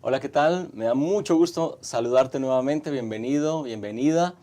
Hola, ¿qué tal? Me da mucho gusto saludarte nuevamente. Bienvenido, bienvenida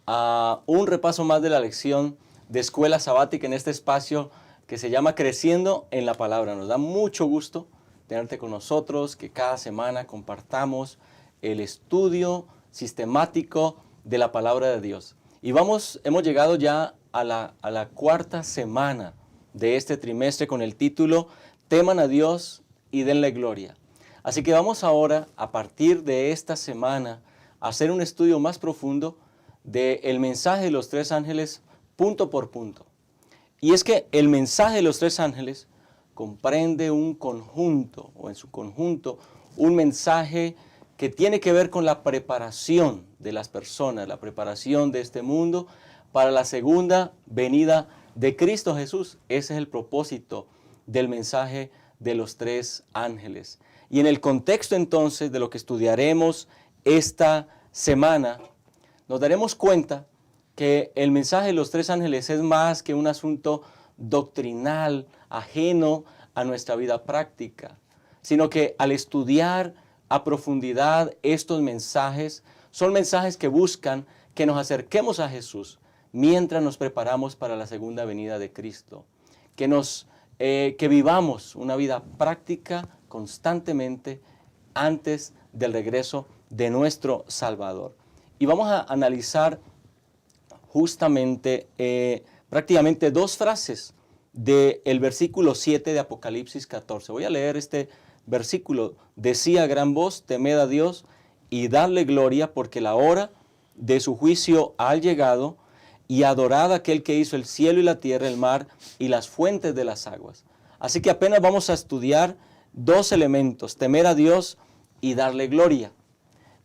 a un repaso más de la lección de Escuela Sabática en este espacio que se llama Creciendo en la Palabra. Nos da mucho gusto tenerte con nosotros, que cada semana compartamos el estudio sistemático de la Palabra de Dios. Y hemos llegado ya a la cuarta semana de este trimestre con el título Teman a Dios y denle gloria. Así que vamos ahora, a partir de esta semana, a hacer un estudio más profundo del mensaje de los tres ángeles punto por punto. Y es que el mensaje de los tres ángeles comprende un conjunto, o en su conjunto, un mensaje que tiene que ver con la preparación de las personas, la preparación de este mundo para la segunda venida de Cristo Jesús. Ese es el propósito del mensaje de los tres ángeles. Y en el contexto entonces de lo que estudiaremos esta semana, nos daremos cuenta que el mensaje de los tres ángeles es más que un asunto doctrinal, ajeno a nuestra vida práctica, sino que al estudiar a profundidad estos mensajes, son mensajes que buscan que nos acerquemos a Jesús mientras nos preparamos para la segunda venida de Cristo, que vivamos una vida práctica constantemente antes del regreso de nuestro Salvador. Y vamos a analizar justamente prácticamente dos frases del versículo 7 de Apocalipsis 14. Voy a leer este versículo. Decía a gran voz, temed a Dios y dadle gloria, porque la hora de su juicio ha llegado, y adorad a aquel que hizo el cielo y la tierra, el mar y las fuentes de las aguas. Así que apenas vamos a estudiar dos elementos, temer a Dios y darle gloria.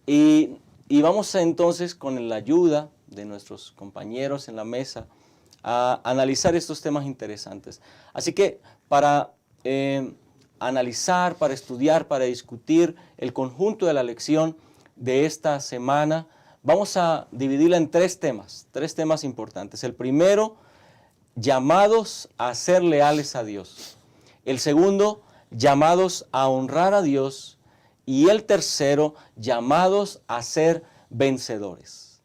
Y vamos entonces, con la ayuda de nuestros compañeros en la mesa, a analizar estos temas interesantes. Así que para analizar, para estudiar, para discutir el conjunto de la lección de esta semana, vamos a dividirla en tres temas importantes. El primero, llamados a ser leales a Dios. El segundo, llamados a honrar a Dios. Y el tercero, llamados a ser vencedores.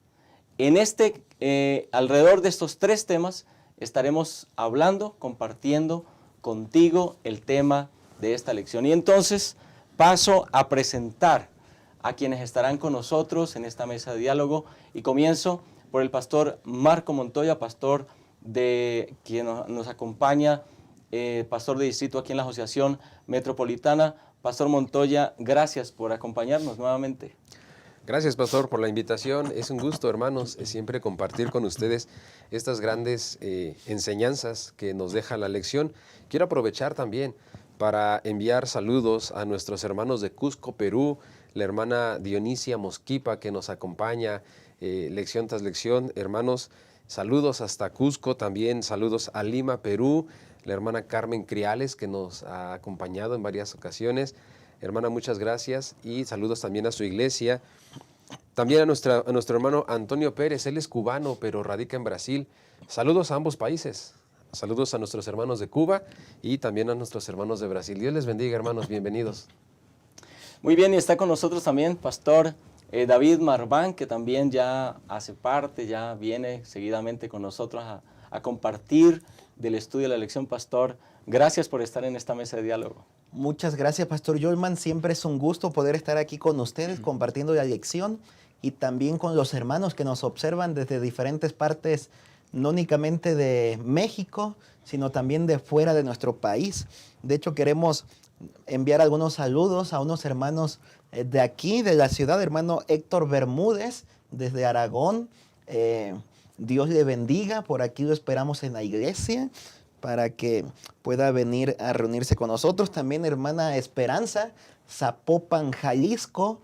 Alrededor de estos tres temas estaremos hablando, compartiendo contigo el tema de esta lección. Y entonces paso a presentar a quienes estarán con nosotros en esta mesa de diálogo, y comienzo por el pastor Marco Montoya, pastor quien nos acompaña, pastor de distrito aquí en la Asociación Metropolitana. Pastor Montoya, gracias por acompañarnos nuevamente. Gracias, pastor, por la invitación. Es un gusto, hermanos, siempre compartir con ustedes estas grandes enseñanzas que nos deja la lección. Quiero aprovechar también para enviar saludos a nuestros hermanos de Cusco, Perú, la hermana Dionisia Mosquipa, que nos acompaña lección tras lección. Hermanos, saludos hasta Cusco, también saludos a Lima, Perú, la hermana Carmen Criales, que nos ha acompañado en varias ocasiones. Hermana, muchas gracias, y saludos también a su iglesia. También a nuestro hermano Antonio Pérez, él es cubano, pero radica en Brasil. Saludos a ambos países. Saludos a nuestros hermanos de Cuba y también a nuestros hermanos de Brasil. Dios les bendiga, hermanos, bienvenidos. Muy bien, y está con nosotros también pastor David Marván, que también ya hace parte, ya viene seguidamente con nosotros a compartir del estudio de la lección. Pastor, gracias por estar en esta mesa de diálogo. Muchas gracias, Pastor Yolman. Siempre es un gusto poder estar aquí con ustedes compartiendo la lección, y también con los hermanos que nos observan desde diferentes partes, no únicamente de México, sino también de fuera de nuestro país. De hecho, queremos enviar algunos saludos a unos hermanos de aquí, de la ciudad, hermano Héctor Bermúdez, desde Aragón. Dios le bendiga, por aquí lo esperamos en la iglesia, para que pueda venir a reunirse con nosotros. También hermana Esperanza, Zapopan, Jalisco,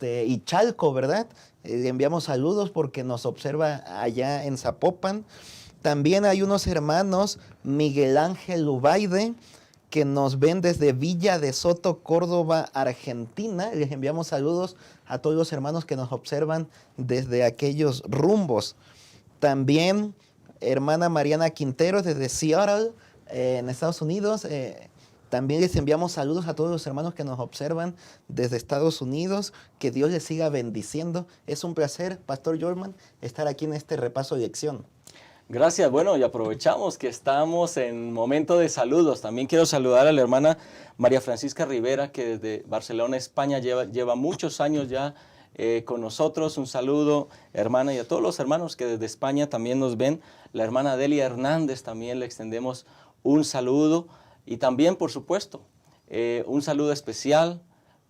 y Chalco, ¿verdad? Le enviamos saludos porque nos observa allá en Zapopan. También hay unos hermanos, Miguel Ángel Ubaide, que nos ven desde Villa de Soto, Córdoba, Argentina. Les enviamos saludos a todos los hermanos que nos observan desde aquellos rumbos. También hermana Mariana Quintero desde Seattle, en Estados Unidos, También les enviamos saludos a todos los hermanos que nos observan desde Estados Unidos. Que Dios les siga bendiciendo. Es un placer, Pastor Jorman, estar aquí en este repaso de lección. Gracias. Bueno, y aprovechamos que estamos en momento de saludos. También quiero saludar a la hermana María Francisca Rivera, que desde Barcelona, España, lleva muchos años ya con nosotros. Un saludo, hermana, y a todos los hermanos que desde España también nos ven. La hermana Delia Hernández también le extendemos un saludo. Y también, por supuesto, un saludo especial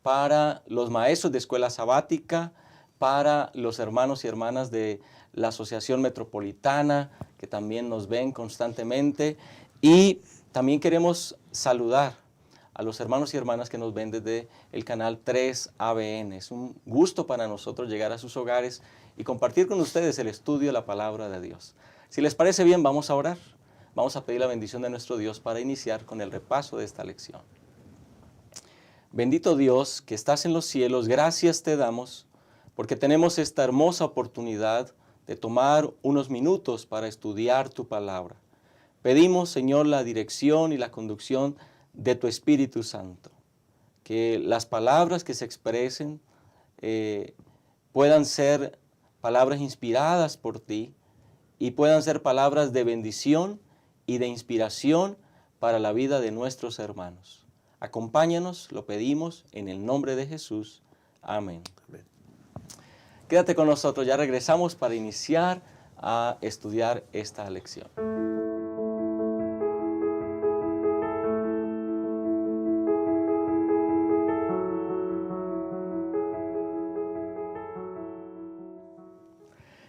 para los maestros de escuela sabática, para los hermanos y hermanas de la Asociación Metropolitana, que también nos ven constantemente. Y también queremos saludar a los hermanos y hermanas que nos ven desde el canal 3 ABN. Es un gusto para nosotros llegar a sus hogares y compartir con ustedes el estudio de la palabra de Dios. Si les parece bien, vamos a orar. Vamos a pedir la bendición de nuestro Dios para iniciar con el repaso de esta lección. Bendito Dios que estás en los cielos, gracias te damos porque tenemos esta hermosa oportunidad de tomar unos minutos para estudiar tu palabra. Pedimos, Señor, la dirección y la conducción de tu Espíritu Santo. Que las palabras que se expresen puedan ser palabras inspiradas por ti y puedan ser palabras de bendición y de inspiración para la vida de nuestros hermanos. Acompáñanos, lo pedimos en el nombre de Jesús. Amén. Amén. Quédate con nosotros, ya regresamos para iniciar a estudiar esta lección.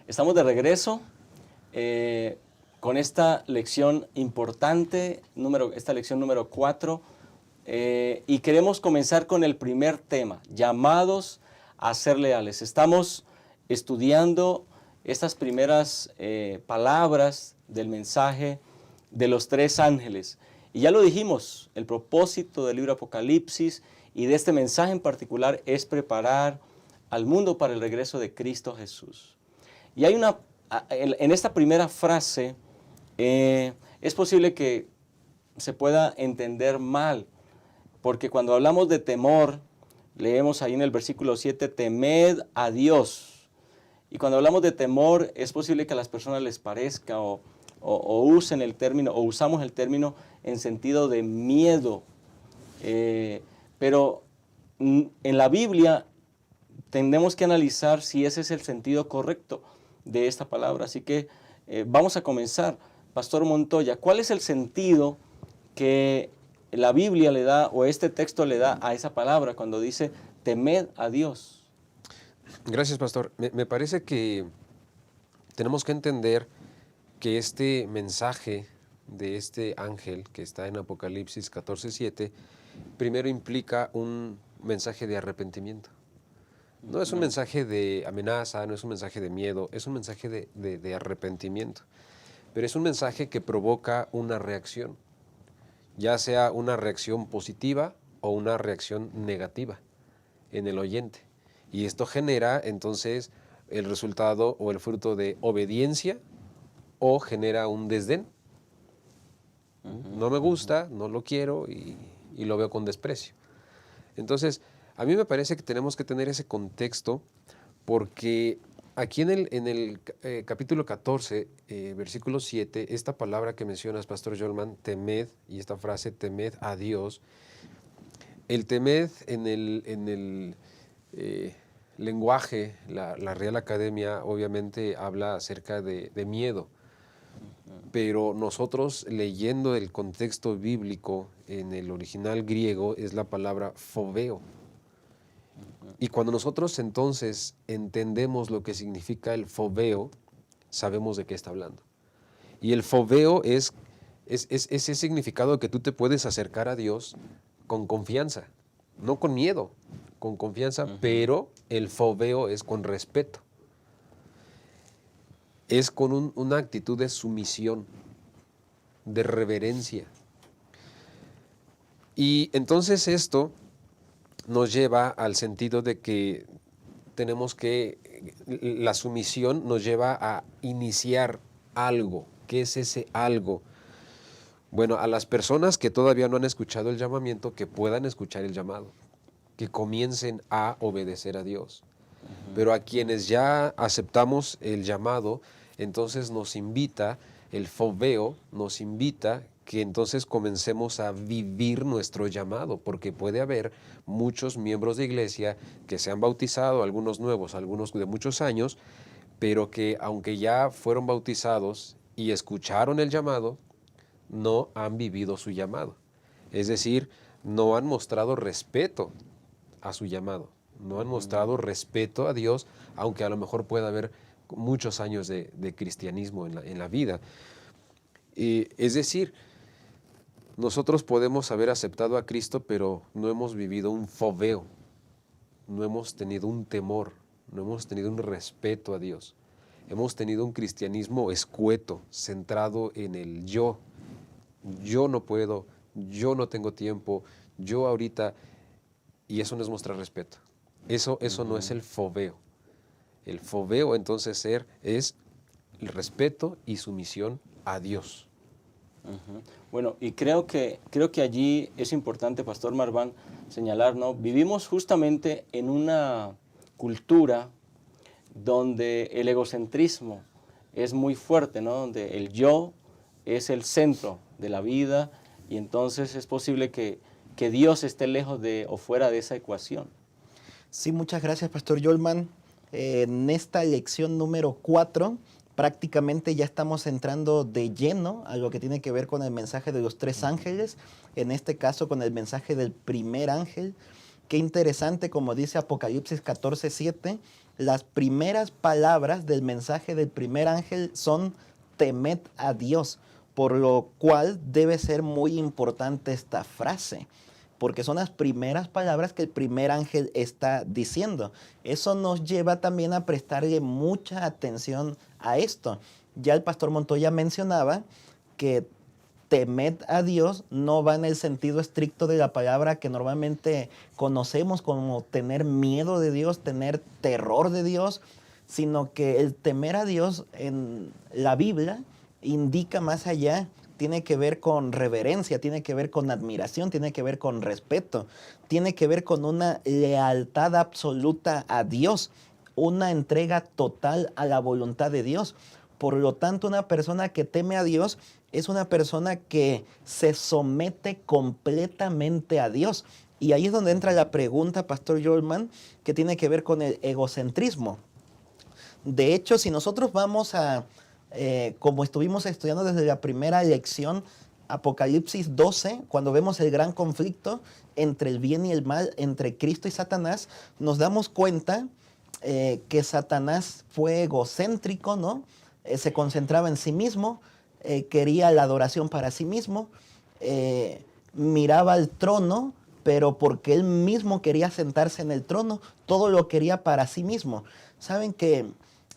Estamos de regreso con esta lección importante, esta lección número 4, y queremos comenzar con el primer tema, llamados a ser leales. Estamos estudiando estas primeras palabras del mensaje de los 3 ángeles. Y ya lo dijimos, el propósito del libro Apocalipsis y de este mensaje en particular es preparar al mundo para el regreso de Cristo Jesús. Y hay en esta primera frase, es posible que se pueda entender mal, porque cuando hablamos de temor, leemos ahí en el versículo 7, temed a Dios. Y cuando hablamos de temor, es posible que a las personas les parezca o usen el término, o usamos el término en sentido de miedo. Pero en la Biblia tenemos que analizar si ese es el sentido correcto de esta palabra. Así que vamos a comenzar. Pastor Montoya, ¿cuál es el sentido que la Biblia le da o este texto le da a esa palabra cuando dice temed a Dios? Gracias, pastor. Me parece que tenemos que entender que este mensaje de este ángel que está en Apocalipsis 14:7 primero implica un mensaje de arrepentimiento. No es un mensaje de amenaza, no es un mensaje de miedo, es un mensaje de arrepentimiento. Pero es un mensaje que provoca una reacción, ya sea una reacción positiva o una reacción negativa en el oyente. Y esto genera entonces el resultado o el fruto de obediencia o genera un desdén. No me gusta, no lo quiero y lo veo con desprecio. Entonces, a mí me parece que tenemos que tener ese contexto porque aquí en el capítulo 14, versículo 7, esta palabra que mencionas, Pastor Jolman, temed, y esta frase, temed a Dios, el temed en el lenguaje, la Real Academia obviamente habla acerca de miedo, pero nosotros leyendo el contexto bíblico en el original griego es la palabra fobeo. Y cuando nosotros entonces entendemos lo que significa el fobeo, sabemos de qué está hablando. Y el fobeo es ese significado que tú te puedes acercar a Dios con confianza, no con miedo, con confianza, pero el fobeo es con respeto. Es con una actitud de sumisión, de reverencia. Y entonces esto nos lleva al sentido de que la sumisión nos lleva a iniciar algo. ¿Qué es ese algo? Bueno, a las personas que todavía no han escuchado el llamamiento, que puedan escuchar el llamado, que comiencen a obedecer a Dios. Pero a quienes ya aceptamos el llamado, entonces nos invita el foveo, nos invita que entonces comencemos a vivir nuestro llamado, porque puede haber muchos miembros de iglesia que se han bautizado, algunos nuevos, algunos de muchos años, pero que aunque ya fueron bautizados y escucharon el llamado, no han vivido su llamado. Es decir, no han mostrado respeto a su llamado, no han mostrado respeto a Dios, aunque a lo mejor pueda haber muchos años de cristianismo en la vida. Es decir, nosotros podemos haber aceptado a Cristo, pero no hemos vivido un foveo, no hemos tenido un temor, no hemos tenido un respeto a Dios. Hemos tenido un cristianismo escueto, centrado en el yo. Yo no puedo, yo no tengo tiempo, yo ahorita, y eso no es mostrar respeto. Eso no es el foveo. El foveo entonces es el respeto y sumisión a Dios. Bueno, y creo que allí es importante, Pastor Marván, señalar, ¿no? Vivimos justamente en una cultura donde el egocentrismo es muy fuerte, ¿no? Donde el yo es el centro de la vida y entonces es posible que Dios esté lejos de o fuera de esa ecuación. Sí, muchas gracias, Pastor Yolman. En esta lección número 4, prácticamente ya estamos entrando de lleno a lo que tiene que ver con el mensaje de los 3 ángeles, en este caso con el mensaje del primer ángel. Qué interesante, como dice Apocalipsis 14:7, las primeras palabras del mensaje del primer ángel son temed a Dios, por lo cual debe ser muy importante esta frase, porque son las primeras palabras que el primer ángel está diciendo. Eso nos lleva también a prestarle mucha atención a esto. Ya el pastor Montoya mencionaba que temed a Dios no va en el sentido estricto de la palabra que normalmente conocemos como tener miedo de Dios, tener terror de Dios, sino que el temer a Dios en la Biblia indica más allá, tiene que ver con reverencia, tiene que ver con admiración, tiene que ver con respeto, tiene que ver con una lealtad absoluta a Dios, una entrega total a la voluntad de Dios. Por lo tanto, una persona que teme a Dios es una persona que se somete completamente a Dios. Y ahí es donde entra la pregunta, Pastor Yolman, que tiene que ver con el egocentrismo. De hecho, si nosotros vamos a, como estuvimos estudiando desde la primera lección, Apocalipsis 12, cuando vemos el gran conflicto entre el bien y el mal, entre Cristo y Satanás, nos damos cuenta que Satanás fue egocéntrico, ¿no? Se concentraba en sí mismo, quería la adoración para sí mismo, miraba al trono, pero porque él mismo quería sentarse en el trono, todo lo quería para sí mismo. Saben que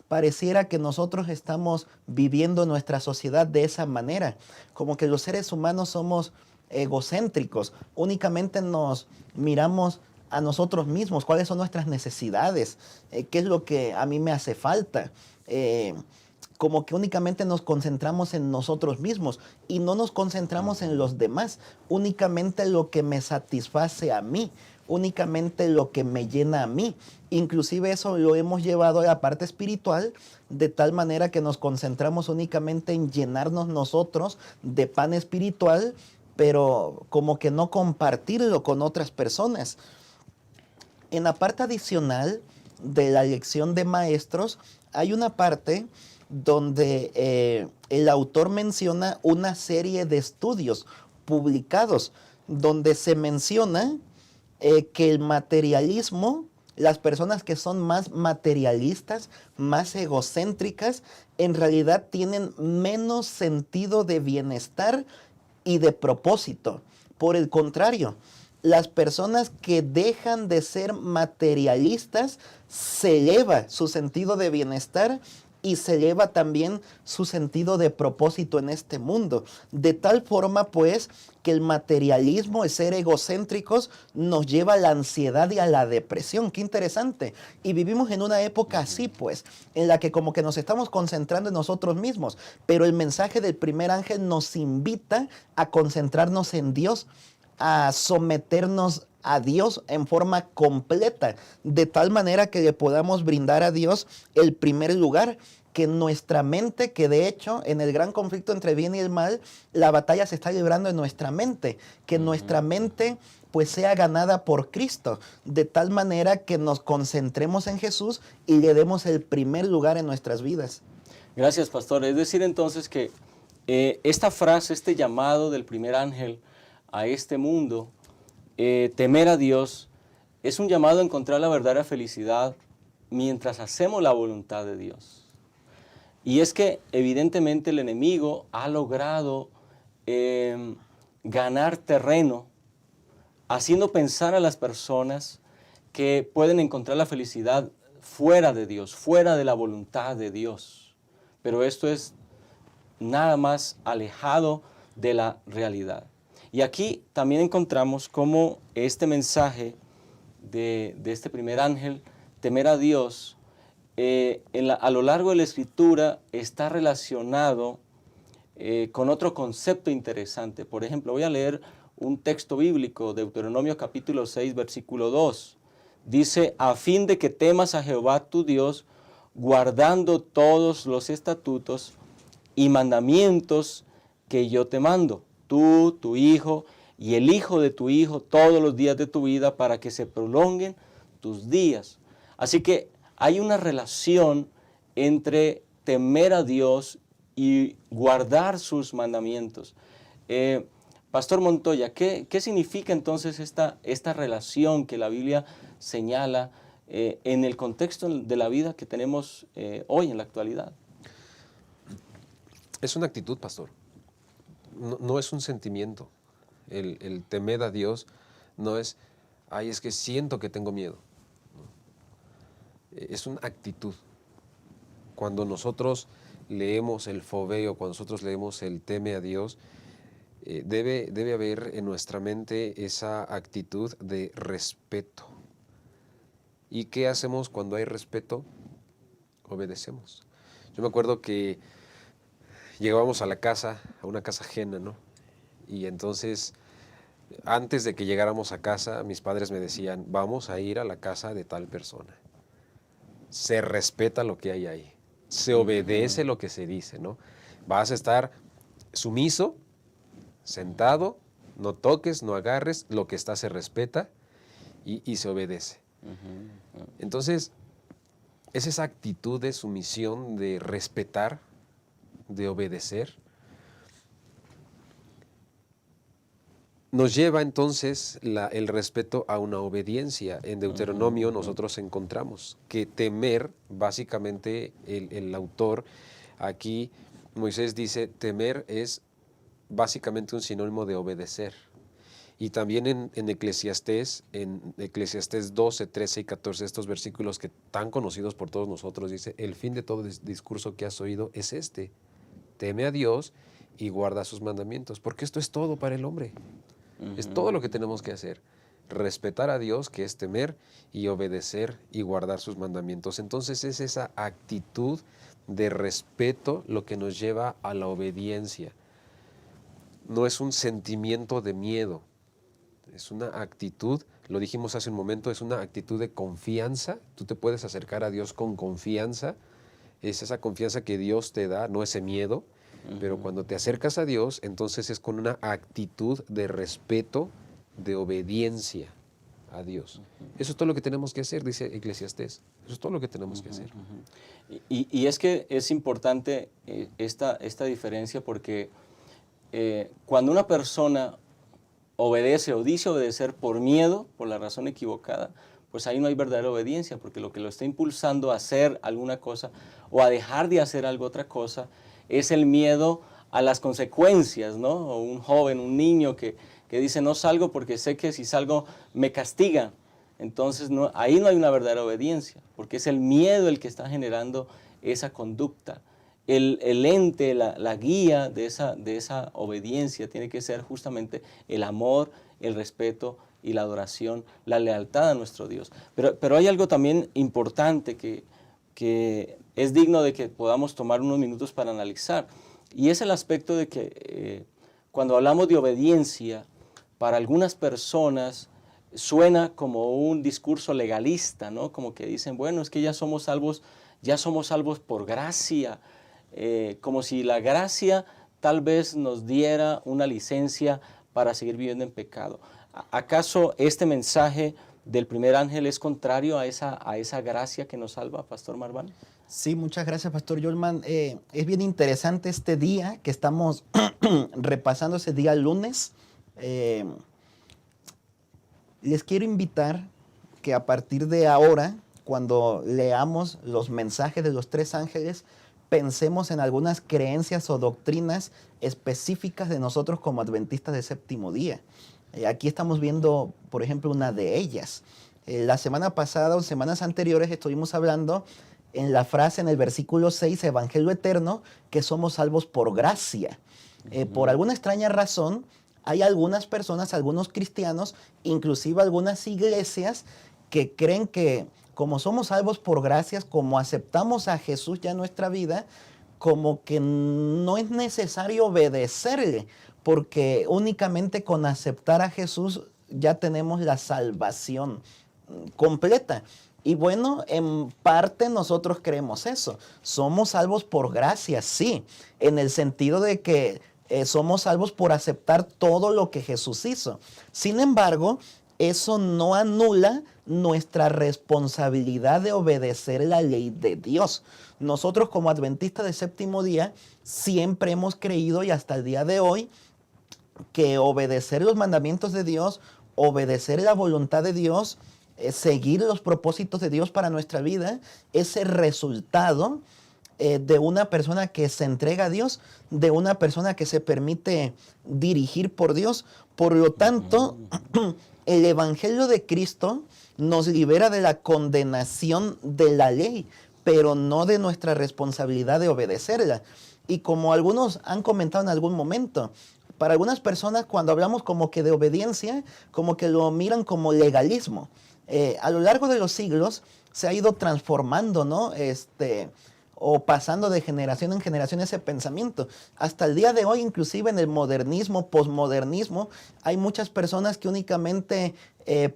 pareciera que nosotros estamos viviendo nuestra sociedad de esa manera, como que los seres humanos somos egocéntricos, únicamente nos miramos a nosotros mismos, cuáles son nuestras necesidades, qué es lo que a mí me hace falta. Como que únicamente nos concentramos en nosotros mismos y no nos concentramos en los demás, únicamente lo que me satisface a mí, únicamente lo que me llena a mí. Inclusive eso lo hemos llevado a la parte espiritual, de tal manera que nos concentramos únicamente en llenarnos nosotros de pan espiritual, pero como que no compartirlo con otras personas. En la parte adicional de la lección de maestros, hay una parte donde el autor menciona una serie de estudios publicados, donde se menciona que el materialismo, las personas que son más materialistas, más egocéntricas, en realidad tienen menos sentido de bienestar y de propósito. Por el contrario, las personas que dejan de ser materialistas, se eleva su sentido de bienestar y se lleva también su sentido de propósito en este mundo. De tal forma, pues, que el materialismo, el ser egocéntricos, nos lleva a la ansiedad y a la depresión. Qué interesante. Y vivimos en una época así, pues, en la que como que nos estamos concentrando en nosotros mismos. Pero el mensaje del primer ángel nos invita a concentrarnos en Dios, a someternos a Dios en forma completa, de tal manera que le podamos brindar a Dios el primer lugar, que nuestra mente, que de hecho en el gran conflicto entre bien y el mal, la batalla se está librando en nuestra mente, que nuestra mente pues sea ganada por Cristo, de tal manera que nos concentremos en Jesús y le demos el primer lugar en nuestras vidas. Gracias, pastor. Es decir, entonces que esta frase, este llamado del primer ángel a este mundo, temer a Dios, es un llamado a encontrar la verdadera felicidad mientras hacemos la voluntad de Dios. Y es que evidentemente el enemigo ha logrado ganar terreno haciendo pensar a las personas que pueden encontrar la felicidad fuera de Dios, fuera de la voluntad de Dios. Pero esto es nada más alejado de la realidad. Y aquí también encontramos cómo este mensaje de este primer ángel, temer a Dios, a lo largo de la Escritura está relacionado con otro concepto interesante. Por ejemplo, voy a leer un texto bíblico, Deuteronomio capítulo 6, versículo 2. Dice, a fin de que temas a Jehová tu Dios, guardando todos los estatutos y mandamientos que yo te mando, tú, tu hijo y el hijo de tu hijo, todos los días de tu vida, para que se prolonguen tus días. Así que hay una relación entre temer a Dios y guardar sus mandamientos. Pastor Montoya, ¿qué significa entonces esta relación que la Biblia señala en el contexto de la vida que tenemos hoy en la actualidad? Es una actitud, pastor. No es un sentimiento. El temer a Dios no es, ay, es que siento que tengo miedo. No. Es una actitud. Cuando nosotros leemos el foveo, cuando nosotros leemos el teme a Dios, debe haber en nuestra mente esa actitud de respeto. ¿Y qué hacemos cuando hay respeto? Obedecemos. Yo me acuerdo que llegábamos a la casa, a una casa ajena, ¿no? Y entonces, antes de que llegáramos a casa, mis padres me decían, vamos a ir a la casa de tal persona. Se respeta lo que hay ahí. Se obedece lo que se dice, ¿no? Vas a estar sumiso, sentado, no toques, no agarres, lo que está se respeta y se obedece. Entonces, es esa actitud de sumisión, de respetar, de obedecer. Nos lleva entonces el respeto a una obediencia. En Deuteronomio nosotros encontramos que temer, básicamente el autor aquí, Moisés dice, temer es básicamente un sinónimo de obedecer. Y también en Eclesiastés 12, 13 y 14, estos versículos que tan conocidos por todos nosotros, dice, el fin de todo discurso que has oído es este, teme a Dios y guarda sus mandamientos, porque esto es todo para el hombre. Es todo lo que tenemos que hacer. Respetar a Dios, que es temer, y obedecer y guardar sus mandamientos. Entonces es esa actitud de respeto lo que nos lleva a la obediencia. No es un sentimiento de miedo, es una actitud, lo dijimos hace un momento, es una actitud de confianza. Tú te puedes acercar a Dios con confianza, es esa confianza que Dios te da, no ese miedo. Pero cuando te acercas a Dios, entonces es con una actitud de respeto, de obediencia a Dios. Eso es todo lo que tenemos que hacer, dice Eclesiastés. Eso es todo lo que tenemos que hacer. Y es que es importante esta diferencia porque cuando una persona obedece o dice obedecer por miedo, por la razón equivocada, pues ahí no hay verdadera obediencia, porque lo que lo está impulsando a hacer alguna cosa o a dejar de hacer algo otra cosa es el miedo a las consecuencias, ¿no? O un joven, un niño que dice no salgo porque sé que si salgo me castigan. Entonces ahí no hay una verdadera obediencia, porque es el miedo el que está generando esa conducta. El ente, la guía de esa obediencia tiene que ser justamente el amor, el respeto y la adoración, la lealtad a nuestro Dios. Pero hay algo también importante que es digno de que podamos tomar unos minutos para analizar, y es el aspecto de que cuando hablamos de obediencia, para algunas personas suena como un discurso legalista, ¿no? Como que dicen, bueno, es que ya somos salvos por gracia, como si la gracia tal vez nos diera una licencia para seguir viviendo en pecado. ¿Acaso este mensaje del primer ángel es contrario a esa gracia que nos salva, Pastor Marván? Sí, muchas gracias, Pastor Yolman. Es bien interesante este día que estamos repasando, ese día lunes. Les quiero invitar que a partir de ahora, cuando leamos los mensajes de los tres ángeles, pensemos en algunas creencias o doctrinas específicas de nosotros como adventistas del séptimo día. Aquí estamos viendo, por ejemplo, una de ellas. La semana pasada o semanas anteriores estuvimos hablando en la frase en el versículo 6, Evangelio eterno, que somos salvos por gracia. Por alguna extraña razón, hay algunas personas, algunos cristianos, inclusive algunas iglesias, que creen que como somos salvos por gracias, como aceptamos a Jesús ya en nuestra vida, como que no es necesario obedecerle, porque únicamente con aceptar a Jesús ya tenemos la salvación completa. Y bueno, en parte nosotros creemos eso. Somos salvos por gracia, sí, en el sentido de que somos salvos por aceptar todo lo que Jesús hizo. Sin embargo, eso no anula nuestra responsabilidad de obedecer la ley de Dios. Nosotros como adventistas del séptimo día siempre hemos creído, y hasta el día de hoy, que obedecer los mandamientos de Dios, obedecer la voluntad de Dios, seguir los propósitos de Dios para nuestra vida, es el resultado de una persona que se entrega a Dios, de una persona que se permite dirigir por Dios. Por lo tanto, el Evangelio de Cristo nos libera de la condenación de la ley, pero no de nuestra responsabilidad de obedecerla. Y como algunos han comentado en algún momento, para algunas personas cuando hablamos como que de obediencia, como que lo miran como legalismo. A lo largo de los siglos se ha ido transformando, ¿no? O pasando de generación en generación ese pensamiento. Hasta el día de hoy, inclusive en el modernismo, posmodernismo, hay muchas personas que únicamente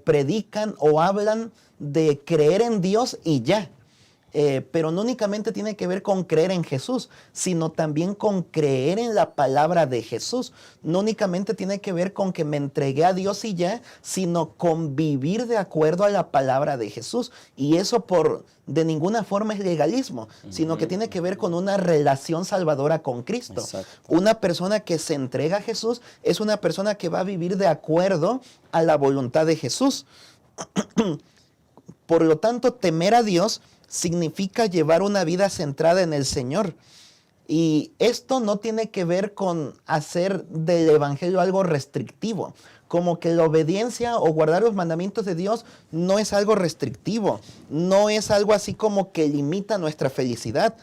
predican o hablan de creer en Dios y ya. Pero no únicamente tiene que ver con creer en Jesús, sino también con creer en la palabra de Jesús. No únicamente tiene que ver con que me entregué a Dios y ya, sino con vivir de acuerdo a la palabra de Jesús. Y eso de ninguna forma es legalismo, sino que tiene que ver con una relación salvadora con Cristo. Exacto. Una persona que se entrega a Jesús es una persona que va a vivir de acuerdo a la voluntad de Jesús. Por lo tanto, temer a Dios significa llevar una vida centrada en el Señor. Y esto no tiene que ver con hacer del evangelio algo restrictivo, como que la obediencia o guardar los mandamientos de Dios no es algo restrictivo, no es algo así como que limita nuestra felicidad,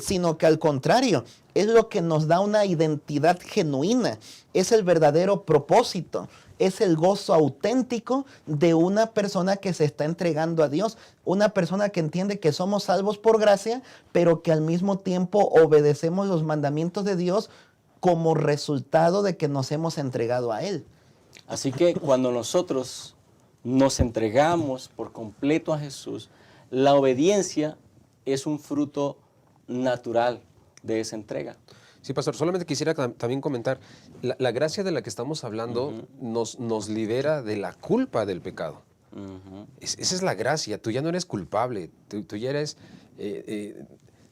sino que al contrario, es lo que nos da una identidad genuina, es el verdadero propósito, es el gozo auténtico de una persona que se está entregando a Dios, una persona que entiende que somos salvos por gracia, pero que al mismo tiempo obedecemos los mandamientos de Dios como resultado de que nos hemos entregado a Él. Así que cuando nosotros nos entregamos por completo a Jesús, la obediencia es un fruto natural de esa entrega. Sí, pastor, solamente quisiera también comentar, la gracia de la que estamos hablando nos libera de la culpa del pecado. Esa es la gracia, tú ya no eres culpable, tú ya eres,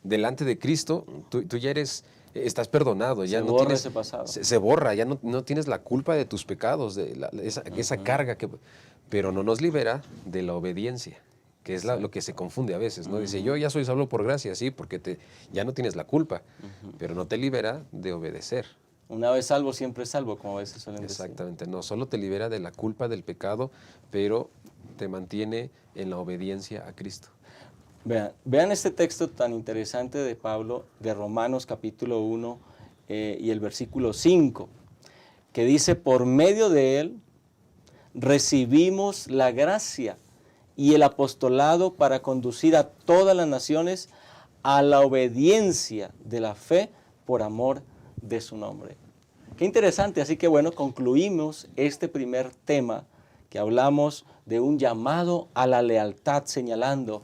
delante de Cristo, tú ya eres, estás perdonado. Ya se no borra tienes, ese pasado. Se borra, ya no tienes la culpa de tus pecados, esa carga, pero no nos libera de la obediencia, que es lo que se confunde a veces, ¿no? Dice, yo ya soy salvo por gracia, sí, porque ya no tienes la culpa, pero no te libera de obedecer. Una vez salvo, siempre salvo, como a veces suelen decir. Exactamente, no solo te libera de la culpa del pecado, pero te mantiene en la obediencia a Cristo. Vean este texto tan interesante de Pablo, de Romanos capítulo 1 y el versículo 5, que dice, por medio de él recibimos la gracia y el apostolado para conducir a todas las naciones a la obediencia de la fe por amor de su nombre. Qué interesante, así que bueno, concluimos este primer tema que hablamos de un llamado a la lealtad, señalando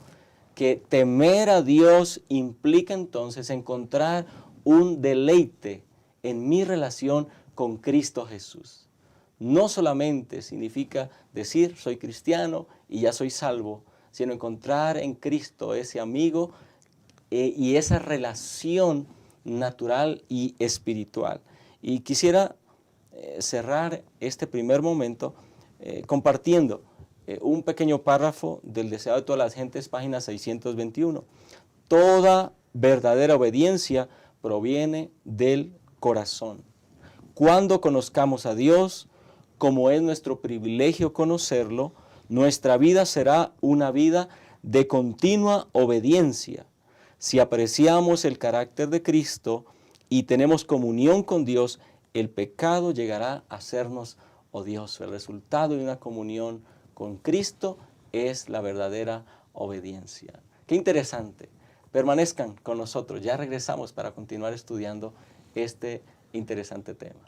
que temer a Dios implica entonces encontrar un deleite en mi relación con Cristo Jesús. No solamente significa decir soy cristiano y ya soy salvo, sino encontrar en Cristo ese amigo y esa relación natural y espiritual. Y quisiera cerrar este primer momento compartiendo un pequeño párrafo del Deseado de todas las gentes, página 621. Toda verdadera obediencia proviene del corazón. Cuando conozcamos a Dios, como es nuestro privilegio conocerlo, nuestra vida será una vida de continua obediencia. Si apreciamos el carácter de Cristo y tenemos comunión con Dios, el pecado llegará a hacernos odioso. El resultado de una comunión con Cristo es la verdadera obediencia. Qué interesante. Permanezcan con nosotros. Ya regresamos para continuar estudiando este interesante tema.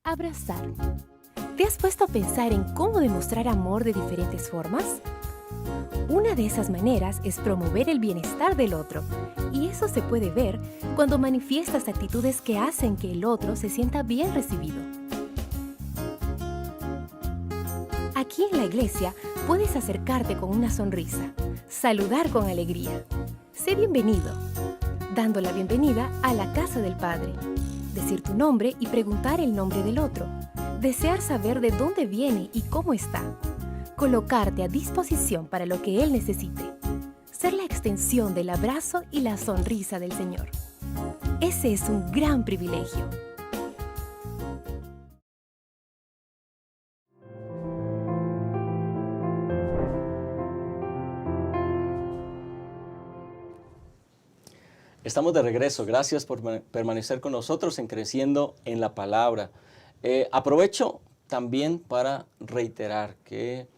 Abrazar. ¿Te has puesto a pensar en cómo demostrar amor de diferentes formas? Una de esas maneras es promover el bienestar del otro, y eso se puede ver cuando manifiestas actitudes que hacen que el otro se sienta bien recibido. Aquí en la iglesia puedes acercarte con una sonrisa, saludar con alegría. Sé bienvenido, dando la bienvenida a la casa del Padre. Decir tu nombre y preguntar el nombre del otro. Desear saber de dónde viene y cómo está. Colocarte a disposición para lo que Él necesite. Ser la extensión del abrazo y la sonrisa del Señor. Ese es un gran privilegio. Estamos de regreso. Gracias por permanecer con nosotros en Creciendo en la Palabra. Aprovecho también para reiterar que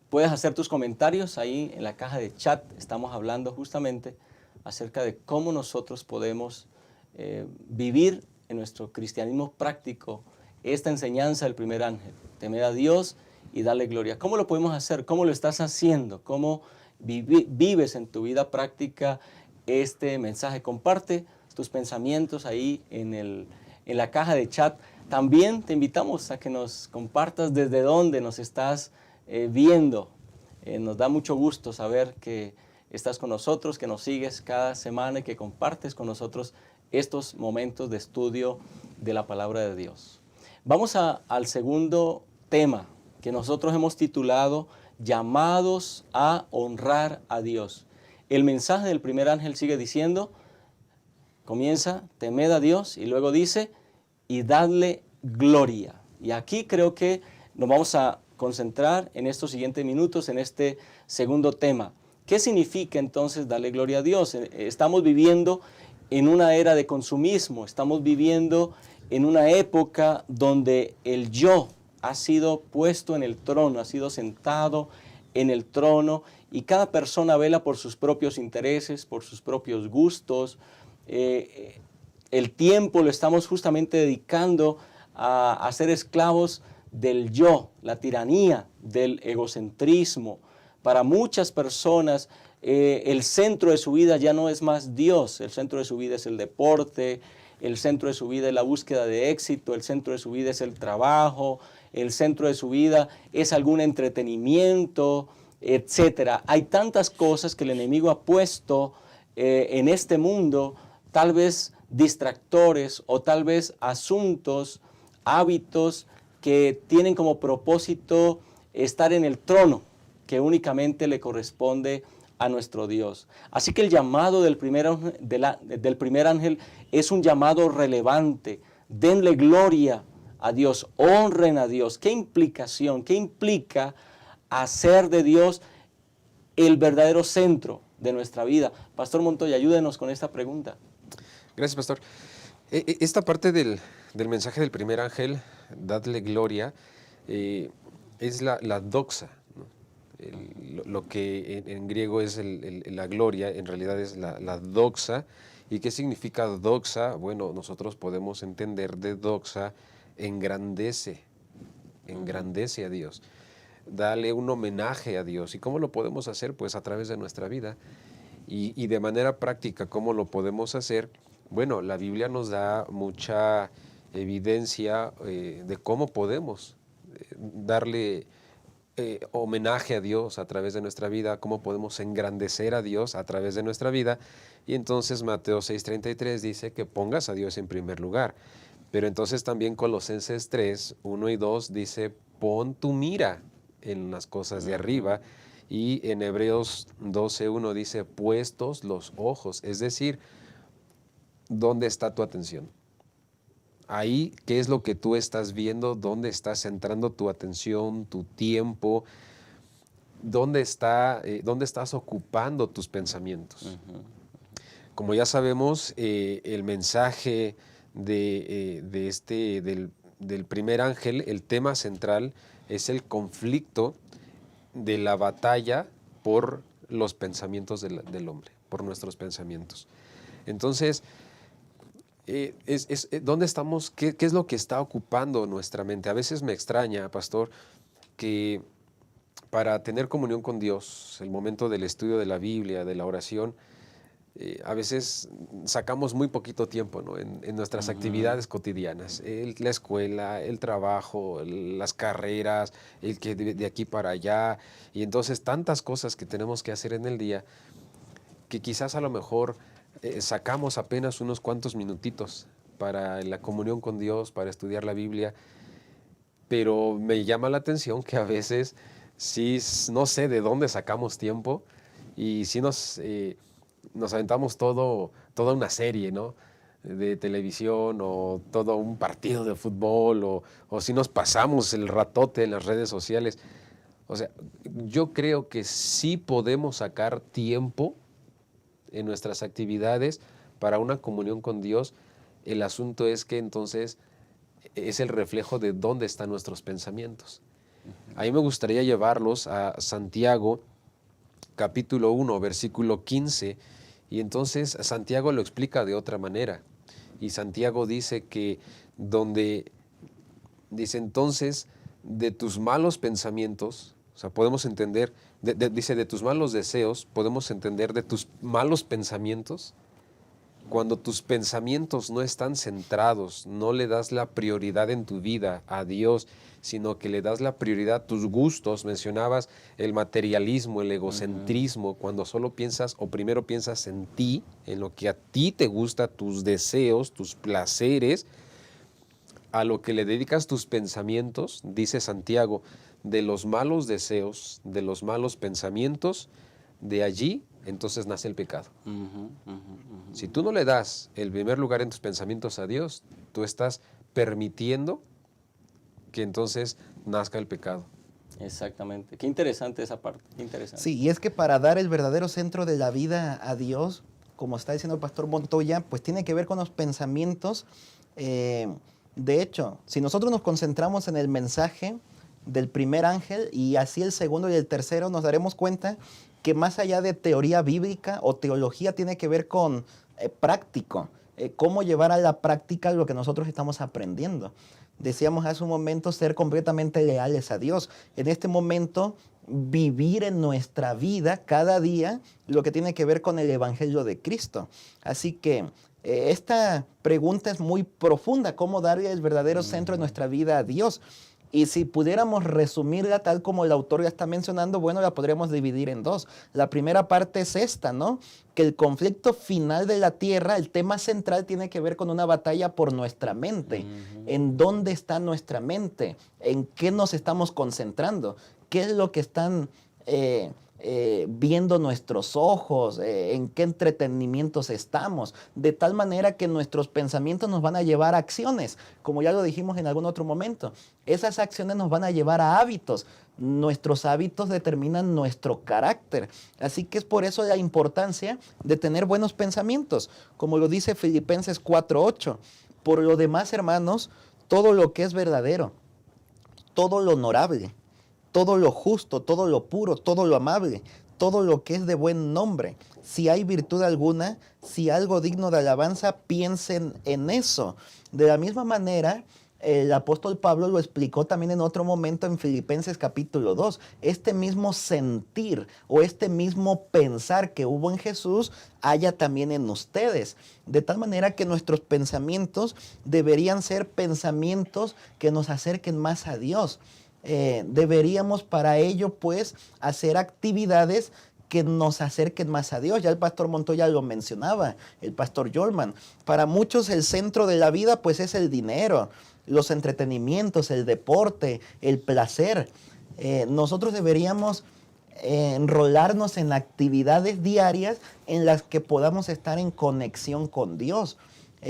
puedes hacer tus comentarios ahí en la caja de chat. Estamos hablando justamente acerca de cómo nosotros podemos vivir en nuestro cristianismo práctico esta enseñanza del primer ángel. Temer a Dios y darle gloria. ¿Cómo lo podemos hacer? ¿Cómo lo estás haciendo? ¿Cómo vives en tu vida práctica este mensaje? Comparte tus pensamientos ahí en la caja de chat. También te invitamos a que nos compartas desde dónde nos estás viendo. Nos da mucho gusto saber que estás con nosotros, que nos sigues cada semana y que compartes con nosotros estos momentos de estudio de la palabra de Dios. Vamos al segundo tema que nosotros hemos titulado Llamados a honrar a Dios. El mensaje del primer ángel sigue diciendo, comienza, temed a Dios, y luego dice, y dadle gloria. Y aquí creo que nos vamos a concentrar en estos siguientes minutos en este segundo tema. ¿Qué significa entonces darle gloria a Dios? Estamos viviendo en una era de consumismo, estamos viviendo en una época donde el yo ha sido puesto en el trono, ha sido sentado en el trono, y cada persona vela por sus propios intereses, por sus propios gustos. El tiempo lo estamos justamente dedicando a ser esclavos del yo, la tiranía del egocentrismo. Para muchas personas el centro de su vida ya no es más Dios, el centro de su vida es el deporte, el centro de su vida es la búsqueda de éxito, el centro de su vida es el trabajo, el centro de su vida es algún entretenimiento, etcétera. Hay tantas cosas que el enemigo ha puesto en este mundo, tal vez distractores o tal vez asuntos, hábitos que tienen como propósito estar en el trono que únicamente le corresponde a nuestro Dios. Así que el llamado del primer ángel es un llamado relevante. Denle gloria a Dios, honren a Dios. ¿Qué implicación? ¿Qué implica hacer de Dios el verdadero centro de nuestra vida? Pastor Montoya, ayúdenos con esta pregunta. Gracias, pastor. Esta parte del mensaje del primer ángel, dadle gloria, es la doxa, ¿no? Lo que en griego es la gloria, en realidad es la doxa. ¿Y qué significa doxa? Bueno, nosotros podemos entender de doxa, engrandece a Dios. Dale un homenaje a Dios. ¿Y cómo lo podemos hacer? Pues a través de nuestra vida. Y de manera práctica, ¿cómo lo podemos hacer? Bueno, la Biblia nos da mucha evidencia de cómo podemos darle homenaje a Dios a través de nuestra vida, cómo podemos engrandecer a Dios a través de nuestra vida. Y entonces Mateo 6:33 dice que pongas a Dios en primer lugar. Pero entonces también Colosenses 3:1 y 2 dice, pon tu mira en las cosas de arriba. Y en Hebreos 12:1 dice, puestos los ojos. Es decir, ¿dónde está tu atención? Ahí, ¿qué es lo que tú estás viendo? ¿Dónde estás centrando tu atención, tu tiempo? ¿Dónde estás ocupando tus pensamientos? Como ya sabemos, el mensaje del primer ángel, el tema central es el conflicto de la batalla por los pensamientos del hombre, por nuestros pensamientos. Entonces, ¿dónde estamos? ¿Qué es lo que está ocupando nuestra mente? A veces me extraña, pastor, que para tener comunión con Dios, el momento del estudio de la Biblia, de la oración, a veces sacamos muy poquito tiempo, ¿no? en nuestras actividades cotidianas, la escuela, el trabajo, las carreras, el que de aquí para allá, y entonces tantas cosas que tenemos que hacer en el día, que quizás a lo mejor sacamos apenas unos cuantos minutitos para la comunión con Dios, para estudiar la Biblia, pero me llama la atención que a veces sí, no sé de dónde sacamos tiempo y sí nos aventamos toda una serie, ¿no? De televisión o todo un partido de fútbol o si nos pasamos el ratote en las redes sociales. O sea, yo creo que sí podemos sacar tiempo en nuestras actividades para una comunión con Dios. El asunto es que entonces es el reflejo de dónde están nuestros pensamientos. A mí me gustaría llevarlos a Santiago, capítulo 1, versículo 15, y entonces Santiago lo explica de otra manera. Y Santiago dice que dice entonces, de tus malos pensamientos, o sea, podemos entender, dice de tus malos deseos, podemos entender de tus malos pensamientos. Cuando tus pensamientos no están centrados, no le das la prioridad en tu vida a Dios, sino que le das la prioridad a tus gustos. Mencionabas el materialismo, el egocentrismo, cuando solo piensas o primero piensas en ti, en lo que a ti te gusta, tus deseos, tus placeres, a lo que le dedicas tus pensamientos, dice Santiago, de los malos deseos, de los malos pensamientos, de allí entonces nace el pecado. Si tú no le das el primer lugar en tus pensamientos a Dios, tú estás permitiendo que entonces nazca el pecado. Exactamente. Qué interesante esa parte. Qué interesante. Sí, y es que para dar el verdadero centro de la vida a Dios, como está diciendo el pastor Montoya, pues tiene que ver con los pensamientos. De hecho, si nosotros nos concentramos en el mensaje del primer ángel y así el segundo y el tercero, nos daremos cuenta que más allá de teoría bíblica o teología tiene que ver con práctico, cómo llevar a la práctica lo que nosotros estamos aprendiendo. Decíamos hace un momento ser completamente leales a Dios. En este momento, vivir en nuestra vida cada día lo que tiene que ver con el Evangelio de Cristo. Así que esta pregunta es muy profunda, cómo darle el verdadero centro de nuestra vida a Dios. Y si pudiéramos resumirla tal como el autor ya está mencionando, bueno, la podríamos dividir en dos. La primera parte es esta, ¿no? Que el conflicto final de la tierra, el tema central tiene que ver con una batalla por nuestra mente. ¿En dónde está nuestra mente? ¿En qué nos estamos concentrando? ¿Qué es lo que están viendo nuestros ojos, en qué entretenimientos estamos, de tal manera que nuestros pensamientos nos van a llevar a acciones, como ya lo dijimos en algún otro momento. Esas acciones nos van a llevar a hábitos. Nuestros hábitos determinan nuestro carácter. Así que es por eso la importancia de tener buenos pensamientos, como lo dice Filipenses 4:8. Por lo demás, hermanos, todo lo que es verdadero, todo lo honorable, todo lo justo, todo lo puro, todo lo amable, todo lo que es de buen nombre. Si hay virtud alguna, si algo digno de alabanza, piensen en eso. De la misma manera, el apóstol Pablo lo explicó también en otro momento en Filipenses capítulo 2. Este mismo sentir o este mismo pensar que hubo en Jesús, haya también en ustedes. De tal manera que nuestros pensamientos deberían ser pensamientos que nos acerquen más a Dios. Deberíamos para ello pues hacer actividades que nos acerquen más a Dios. Ya el pastor Montoya lo mencionaba, el pastor Yolman. Para muchos el centro de la vida pues es el dinero, los entretenimientos, el deporte, el placer. Nosotros deberíamos enrolarnos en actividades diarias en las que podamos estar en conexión con Dios.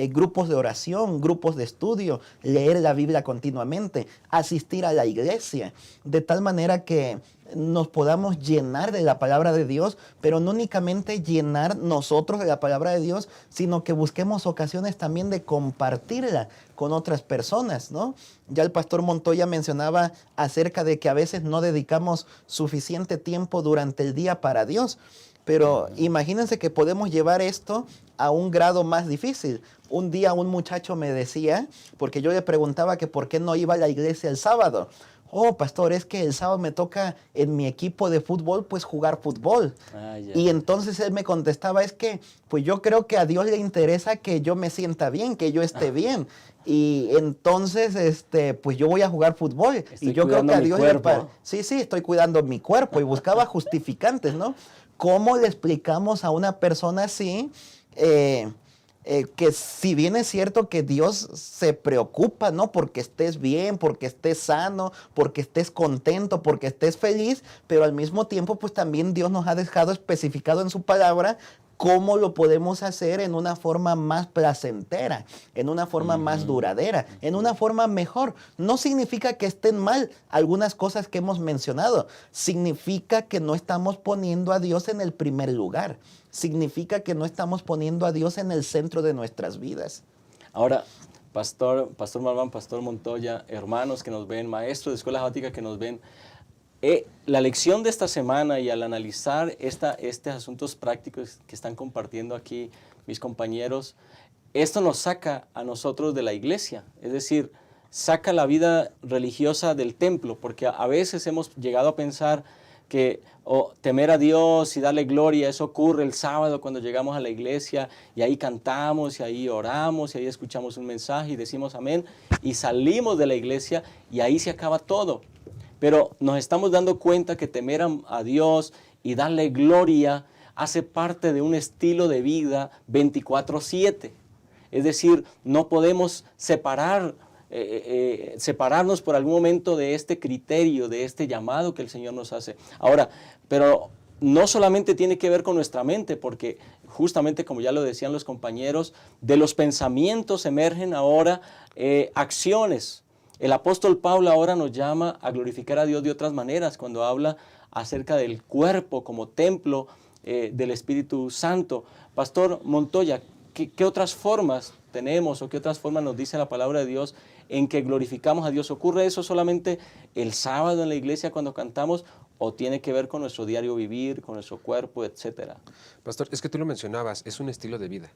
Grupos de oración, grupos de estudio, leer la Biblia continuamente, asistir a la iglesia, de tal manera que nos podamos llenar de la palabra de Dios, pero no únicamente llenar nosotros de la palabra de Dios, sino que busquemos ocasiones también de compartirla con otras personas, ¿no? Ya el pastor Montoya mencionaba acerca de que a veces no dedicamos suficiente tiempo durante el día para Dios. Pero imagínense que podemos llevar esto a un grado más difícil. Un día un muchacho me decía, porque yo le preguntaba que por qué no iba a la iglesia el sábado. Oh, pastor, es que el sábado me toca en mi equipo de fútbol, pues jugar fútbol. Y entonces él me contestaba, es que pues yo creo que a Dios le interesa que yo me sienta bien, que yo esté bien. Y entonces, pues yo voy a jugar fútbol. Estoy y yo creo que a Dios sí, estoy cuidando mi cuerpo. Y buscaba justificantes, ¿no? ¿Cómo le explicamos a una persona así que si bien es cierto que Dios se preocupa, ¿no? Porque estés bien, porque estés sano, porque estés contento, porque estés feliz, pero al mismo tiempo pues también Dios nos ha dejado especificado en su palabra cómo lo podemos hacer en una forma más placentera, en una forma más duradera, en una forma mejor. No significa que estén mal algunas cosas que hemos mencionado. Significa que no estamos poniendo a Dios en el primer lugar. Significa que no estamos poniendo a Dios en el centro de nuestras vidas. Ahora, Pastor Malván, Pastor Montoya, hermanos que nos ven, maestros de escuela sabática que nos ven, la lección de esta semana y al analizar estos asuntos prácticos que están compartiendo aquí mis compañeros, esto nos saca a nosotros de la iglesia, es decir, saca la vida religiosa del templo, porque a veces hemos llegado a pensar que temer a Dios y darle gloria, eso ocurre el sábado cuando llegamos a la iglesia y ahí cantamos y ahí oramos y ahí escuchamos un mensaje y decimos amén y salimos de la iglesia y ahí se acaba todo. Pero nos estamos dando cuenta que temer a Dios y darle gloria hace parte de un estilo de vida 24/7. Es decir, no podemos separarnos por algún momento de este criterio, de este llamado que el Señor nos hace. Ahora, pero no solamente tiene que ver con nuestra mente, porque justamente como ya lo decían los compañeros, de los pensamientos emergen ahora acciones. El apóstol Pablo ahora nos llama a glorificar a Dios de otras maneras cuando habla acerca del cuerpo como templo del Espíritu Santo. Pastor Montoya, ¿qué otras formas tenemos o qué otras formas nos dice la palabra de Dios en que glorificamos a Dios? ¿Ocurre eso solamente el sábado en la iglesia cuando cantamos o tiene que ver con nuestro diario vivir, con nuestro cuerpo, etcétera? Pastor, es que tú lo mencionabas, es un estilo de vida.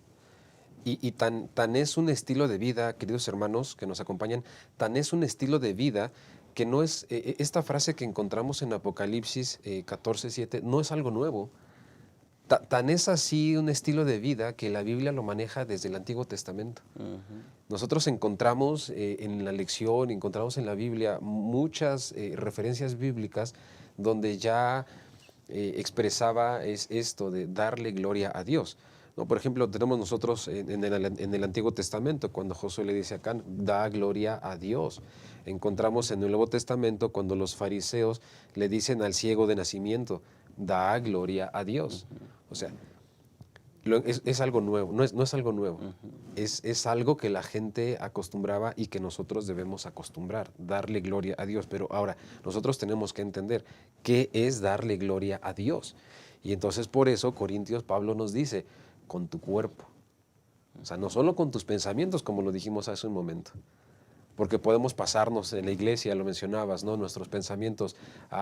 Y tan es un estilo de vida, queridos hermanos que nos acompañan, tan es un estilo de vida que no es, esta frase que encontramos en Apocalipsis 14:7, no es algo nuevo. Tan es así un estilo de vida que la Biblia lo maneja desde el Antiguo Testamento. Nosotros encontramos en la lección, encontramos en la Biblia muchas referencias bíblicas donde ya expresaba esto de darle gloria a Dios. No, por ejemplo, tenemos nosotros en el Antiguo Testamento, cuando Josué le dice a Acán, da gloria a Dios. Encontramos en el Nuevo Testamento cuando los fariseos le dicen al ciego de nacimiento, da gloria a Dios. O sea, es algo nuevo, no es algo nuevo, es algo que la gente acostumbraba y que nosotros debemos acostumbrar, darle gloria a Dios. Pero ahora, nosotros tenemos que entender qué es darle gloria a Dios. Y entonces por eso Corintios, Pablo nos dice, con tu cuerpo. O sea, no solo con tus pensamientos, como lo dijimos hace un momento. Porque podemos pasarnos en la iglesia, lo mencionabas, ¿no? Nuestros pensamientos,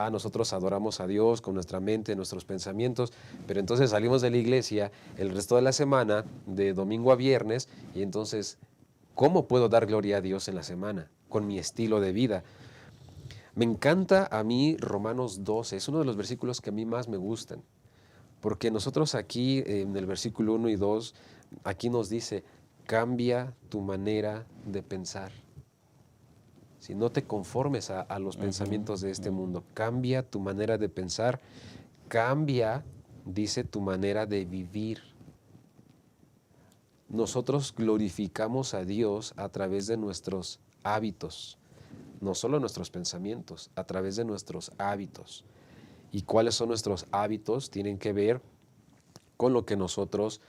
nosotros adoramos a Dios con nuestra mente, nuestros pensamientos, pero entonces salimos de la iglesia el resto de la semana, de domingo a viernes, y entonces, ¿cómo puedo dar gloria a Dios en la semana? Con mi estilo de vida. Me encanta a mí Romanos 12, es uno de los versículos que a mí más me gustan, porque nosotros aquí en el versículo 1 y 2, aquí nos dice, cambia tu manera de pensar. Si no te conformes a los pensamientos de este mundo, cambia tu manera de pensar, cambia, dice, tu manera de vivir. Nosotros glorificamos a Dios a través de nuestros hábitos, no solo nuestros pensamientos, a través de nuestros hábitos. ¿Y cuáles son nuestros hábitos? Tienen que ver con lo que nosotros,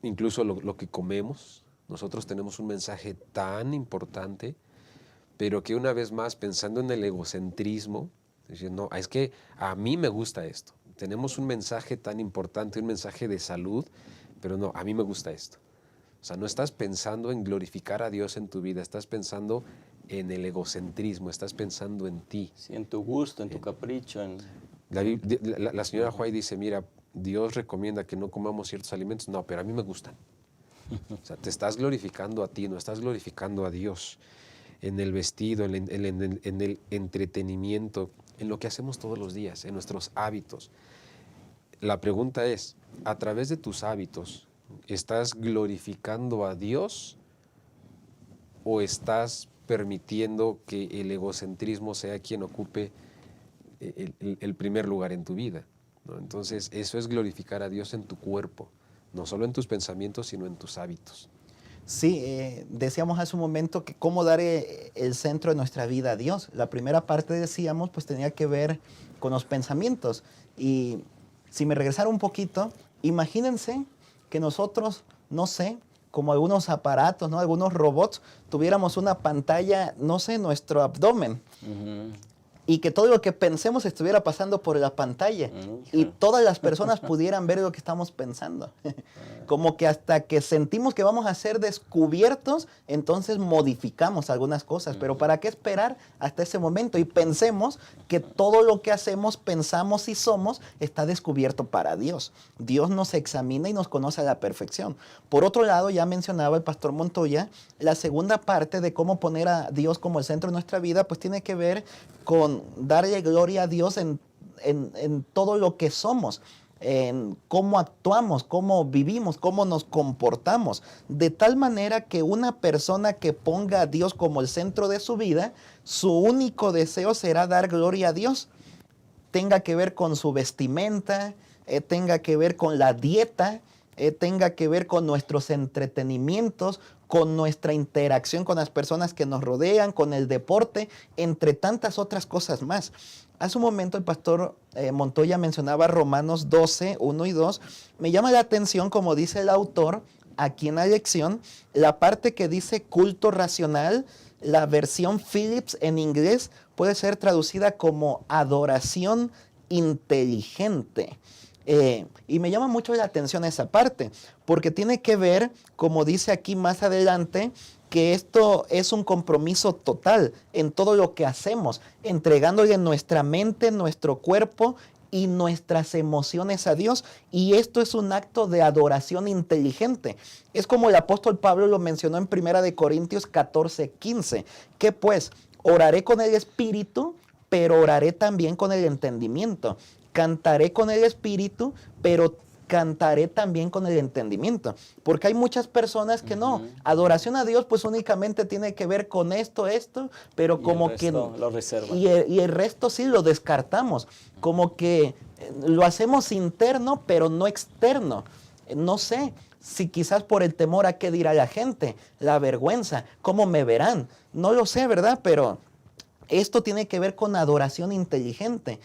incluso lo que comemos. Nosotros tenemos un mensaje tan importante, pero que una vez más, pensando en el egocentrismo, diciendo, no, es que a mí me gusta esto. Tenemos un mensaje tan importante, un mensaje de salud, pero no, a mí me gusta esto. O sea, no estás pensando en glorificar a Dios en tu vida, estás pensando en el egocentrismo, estás pensando en ti. Sí, en tu gusto, en tu capricho. La señora White dice, mira, Dios recomienda que no comamos ciertos alimentos. No, pero a mí me gustan. O sea, te estás glorificando a ti, no estás glorificando a Dios. En el vestido, en el entretenimiento, en lo que hacemos todos los días, en nuestros hábitos. La pregunta es, a través de tus hábitos, ¿estás glorificando a Dios o estás permitiendo que el egocentrismo sea quien ocupe el primer lugar en tu vida, ¿no? Entonces, eso es glorificar a Dios en tu cuerpo, no solo en tus pensamientos, sino en tus hábitos. Sí, decíamos hace un momento que cómo dar el centro de nuestra vida a Dios. La primera parte, decíamos, pues tenía que ver con los pensamientos. Y si me regresara un poquito, imagínense que nosotros, no sé, como algunos aparatos, ¿no? Algunos robots, tuviéramos una pantalla, no sé, en nuestro abdomen. Y que todo lo que pensemos estuviera pasando por la pantalla y todas las personas pudieran ver lo que estamos pensando. Como que hasta que sentimos que vamos a ser descubiertos, entonces modificamos algunas cosas. Pero ¿para qué esperar hasta ese momento? Y pensemos que todo lo que hacemos, pensamos y somos está descubierto para Dios. Dios nos examina y nos conoce a la perfección. Por otro lado, ya mencionaba el pastor Montoya, la segunda parte de cómo poner a Dios como el centro de nuestra vida, pues tiene que ver con darle gloria a Dios en todo lo que somos, en cómo actuamos, cómo vivimos, cómo nos comportamos, de tal manera que una persona que ponga a Dios como el centro de su vida, su único deseo será dar gloria a Dios, tenga que ver con su vestimenta, tenga que ver con la dieta, tenga que ver con nuestros entretenimientos, con nuestra interacción con las personas que nos rodean, con el deporte, entre tantas otras cosas más. Hace un momento el pastor Montoya mencionaba Romanos 12, 1 y 2. Me llama la atención, como dice el autor, aquí en la lección, la parte que dice culto racional, la versión Phillips en inglés puede ser traducida como adoración inteligente. Y me llama mucho la atención esa parte, porque tiene que ver, como dice aquí más adelante, que esto es un compromiso total en todo lo que hacemos, entregándole nuestra mente, nuestro cuerpo y nuestras emociones a Dios. Y esto es un acto de adoración inteligente. Es como el apóstol Pablo lo mencionó en 1 Corintios 14, 15, que pues oraré con el espíritu, pero oraré también con el entendimiento. Cantaré con el espíritu, pero cantaré también con el entendimiento. Porque hay muchas personas que no. Adoración a Dios pues únicamente tiene que ver con esto, pero y como el que... lo reserva. Y el resto sí lo descartamos. Como que lo hacemos interno, pero no externo. No sé si quizás por el temor a qué dirá la gente, la vergüenza, cómo me verán. No lo sé, ¿verdad? Pero Esto tiene que ver con adoración inteligente.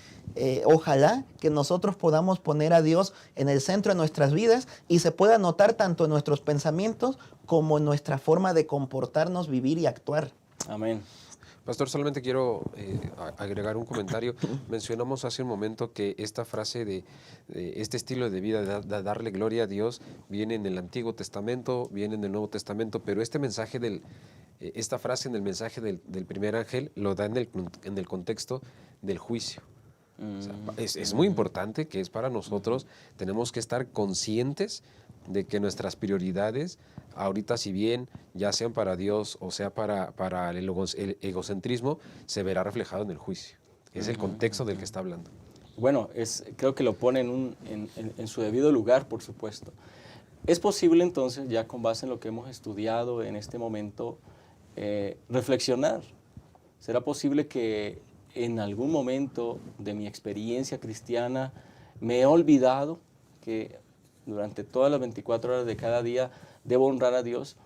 Ojalá que nosotros podamos poner a Dios en el centro de nuestras vidas y se pueda notar tanto en nuestros pensamientos como en nuestra forma de comportarnos, vivir y actuar. Amén. Pastor, solamente quiero agregar un comentario. Mencionamos hace un momento que esta frase de este estilo de vida, de darle gloria a Dios, viene en el Antiguo Testamento, viene en el Nuevo Testamento, pero este mensaje esta frase en el mensaje del primer ángel lo da en el contexto del juicio. O sea, es muy importante que es para nosotros, tenemos que estar conscientes de que nuestras prioridades, ahorita si bien ya sean para Dios o sea para el egocentrismo, se verá reflejado en el juicio. Es el contexto del que está hablando. Bueno, creo que lo pone en su debido lugar, por supuesto. Es posible entonces, ya con base en lo que hemos estudiado en este momento, reflexionar. ¿Será posible que en algún momento de mi experiencia cristiana me he olvidado que durante todas las 24 horas de cada día debo honrar a Dios?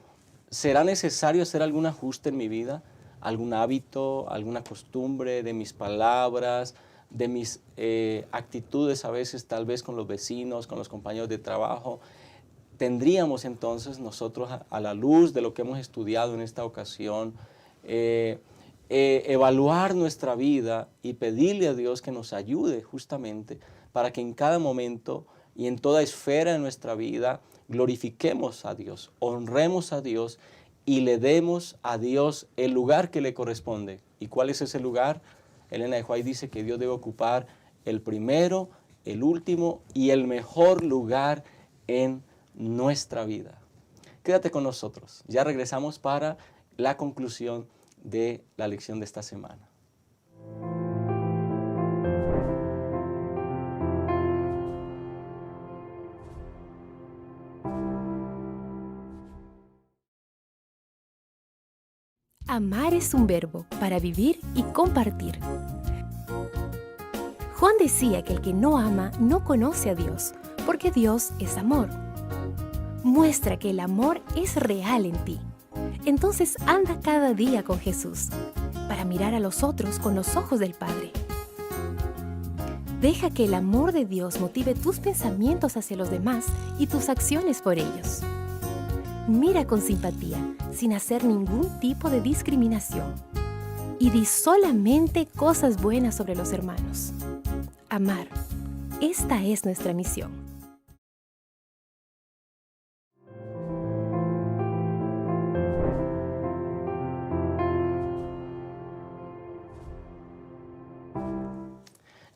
¿Será necesario hacer algún ajuste en mi vida? ¿Algún hábito, alguna costumbre de mis palabras, de mis actitudes a veces tal vez con los vecinos, con los compañeros de trabajo? Tendríamos entonces nosotros, a la luz de lo que hemos estudiado en esta ocasión, evaluar nuestra vida y pedirle a Dios que nos ayude justamente para que en cada momento y en toda esfera de nuestra vida glorifiquemos a Dios, honremos a Dios y le demos a Dios el lugar que le corresponde. ¿Y cuál es ese lugar? Elena de White dice que Dios debe ocupar el primero, el último y el mejor lugar en nuestra vida. Quédate con nosotros. Ya regresamos para la conclusión de la lección de esta semana. Amar es un verbo para vivir y compartir. Juan decía que el que no ama no conoce a Dios, porque Dios es amor. Muestra que el amor es real en ti. Entonces anda cada día con Jesús, para mirar a los otros con los ojos del Padre. Deja que el amor de Dios motive tus pensamientos hacia los demás y tus acciones por ellos. Mira con simpatía, sin hacer ningún tipo de discriminación. Y di solamente cosas buenas sobre los hermanos. Amar. Esta es nuestra misión.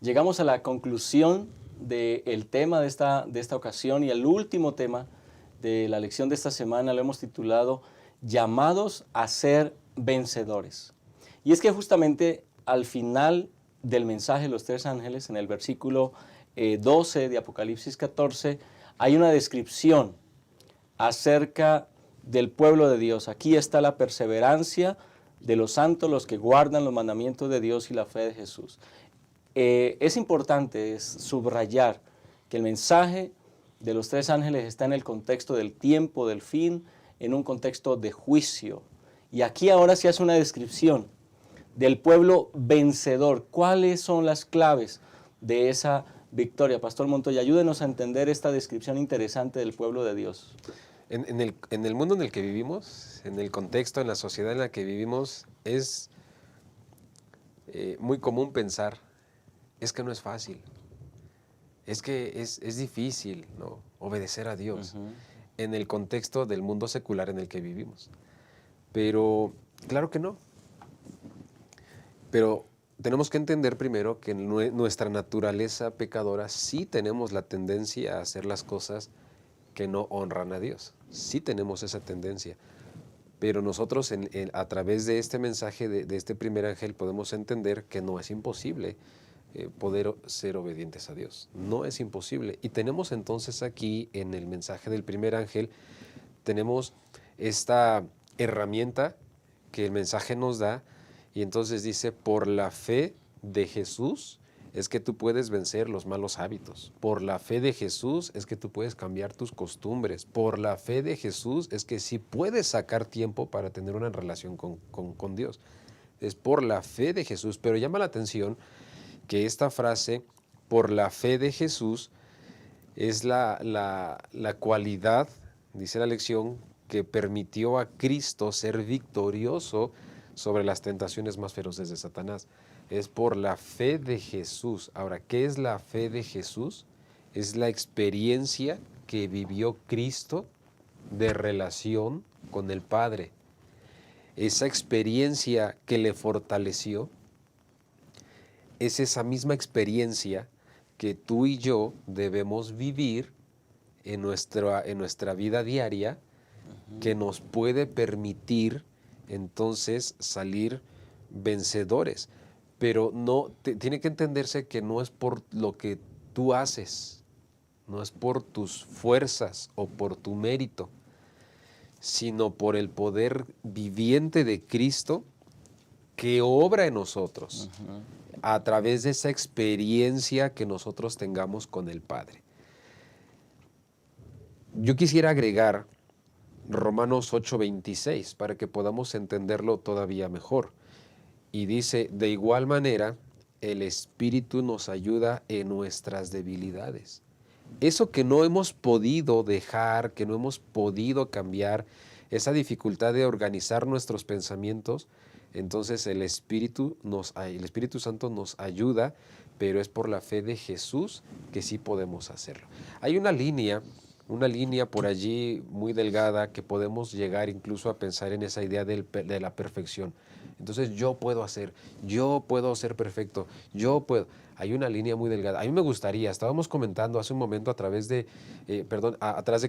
Llegamos a la conclusión del tema de esta ocasión y el último tema de la lección de esta semana lo hemos titulado Llamados a ser vencedores. Y es que justamente al final del mensaje de los tres ángeles, en el versículo 12 de Apocalipsis 14, hay una descripción acerca del pueblo de Dios. Aquí está la perseverancia de los santos, los que guardan los mandamientos de Dios y la fe de Jesús. Es importante subrayar que el mensaje de los tres ángeles está en el contexto del tiempo, del fin, en un contexto de juicio. Y aquí ahora se hace una descripción del pueblo vencedor. ¿Cuáles son las claves de esa victoria? Pastor Montoya, ayúdenos a entender esta descripción interesante del pueblo de Dios. En el mundo en el que vivimos, en el contexto, en la sociedad en la que vivimos, es muy común pensar, es que no es fácil, es que es difícil, ¿no?, obedecer a Dios en el contexto del mundo secular en el que vivimos. Pero claro que no. Pero tenemos que entender primero que en nuestra naturaleza pecadora sí tenemos la tendencia a hacer las cosas que no honran a Dios. Sí tenemos esa tendencia. Pero nosotros a través de este mensaje de este primer ángel podemos entender que no es imposible poder ser obedientes a Dios. No es imposible. Y tenemos entonces aquí en el mensaje del primer ángel, tenemos esta herramienta que el mensaje nos da, y entonces dice, por la fe de Jesús es que tú puedes vencer los malos hábitos. Por la fe de Jesús es que tú puedes cambiar tus costumbres. Por la fe de Jesús es que sí puedes sacar tiempo para tener una relación con Dios. es por la fe de Jesús. Pero llama la atención que esta frase, por la fe de Jesús, es la cualidad, dice la lección, que permitió a Cristo ser victorioso sobre las tentaciones más feroces de Satanás. Es por la fe de Jesús. Ahora, ¿qué es la fe de Jesús? Es la experiencia que vivió Cristo de relación con el Padre. Esa experiencia que le fortaleció es esa misma experiencia que tú y yo debemos vivir en nuestra vida diaria, que nos puede permitir entonces salir vencedores. Pero tiene que entenderse que no es por lo que tú haces, no es por tus fuerzas o por tu mérito, sino por el poder viviente de Cristo que obra en nosotros a través de esa experiencia que nosotros tengamos con el Padre. Yo quisiera agregar Romanos 8:26 para que podamos entenderlo todavía mejor. Y dice, de igual manera, el Espíritu nos ayuda en nuestras debilidades. Eso que no hemos podido dejar, que no hemos podido cambiar, esa dificultad de organizar nuestros pensamientos, entonces el Espíritu Santo nos ayuda, pero es por la fe de Jesús que sí podemos hacerlo. Hay una línea por allí muy delgada que podemos llegar incluso a pensar en esa idea de la perfección. Entonces yo puedo ser perfecto, yo puedo. Hay una línea muy delgada. A mí me gustaría, estábamos comentando hace un momento atrás de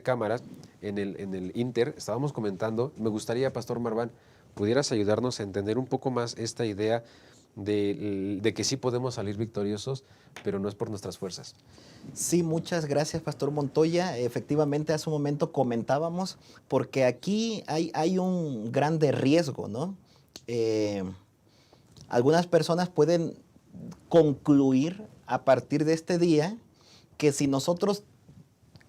cámaras, en el Inter, estábamos comentando, me gustaría, Pastor Marván, pudieras ayudarnos a entender un poco más esta idea de que sí podemos salir victoriosos, pero no es por nuestras fuerzas. Sí, muchas gracias, Pastor Montoya. Efectivamente, hace un momento comentábamos, porque aquí hay un grande riesgo, ¿no? Algunas personas pueden concluir a partir de este día que si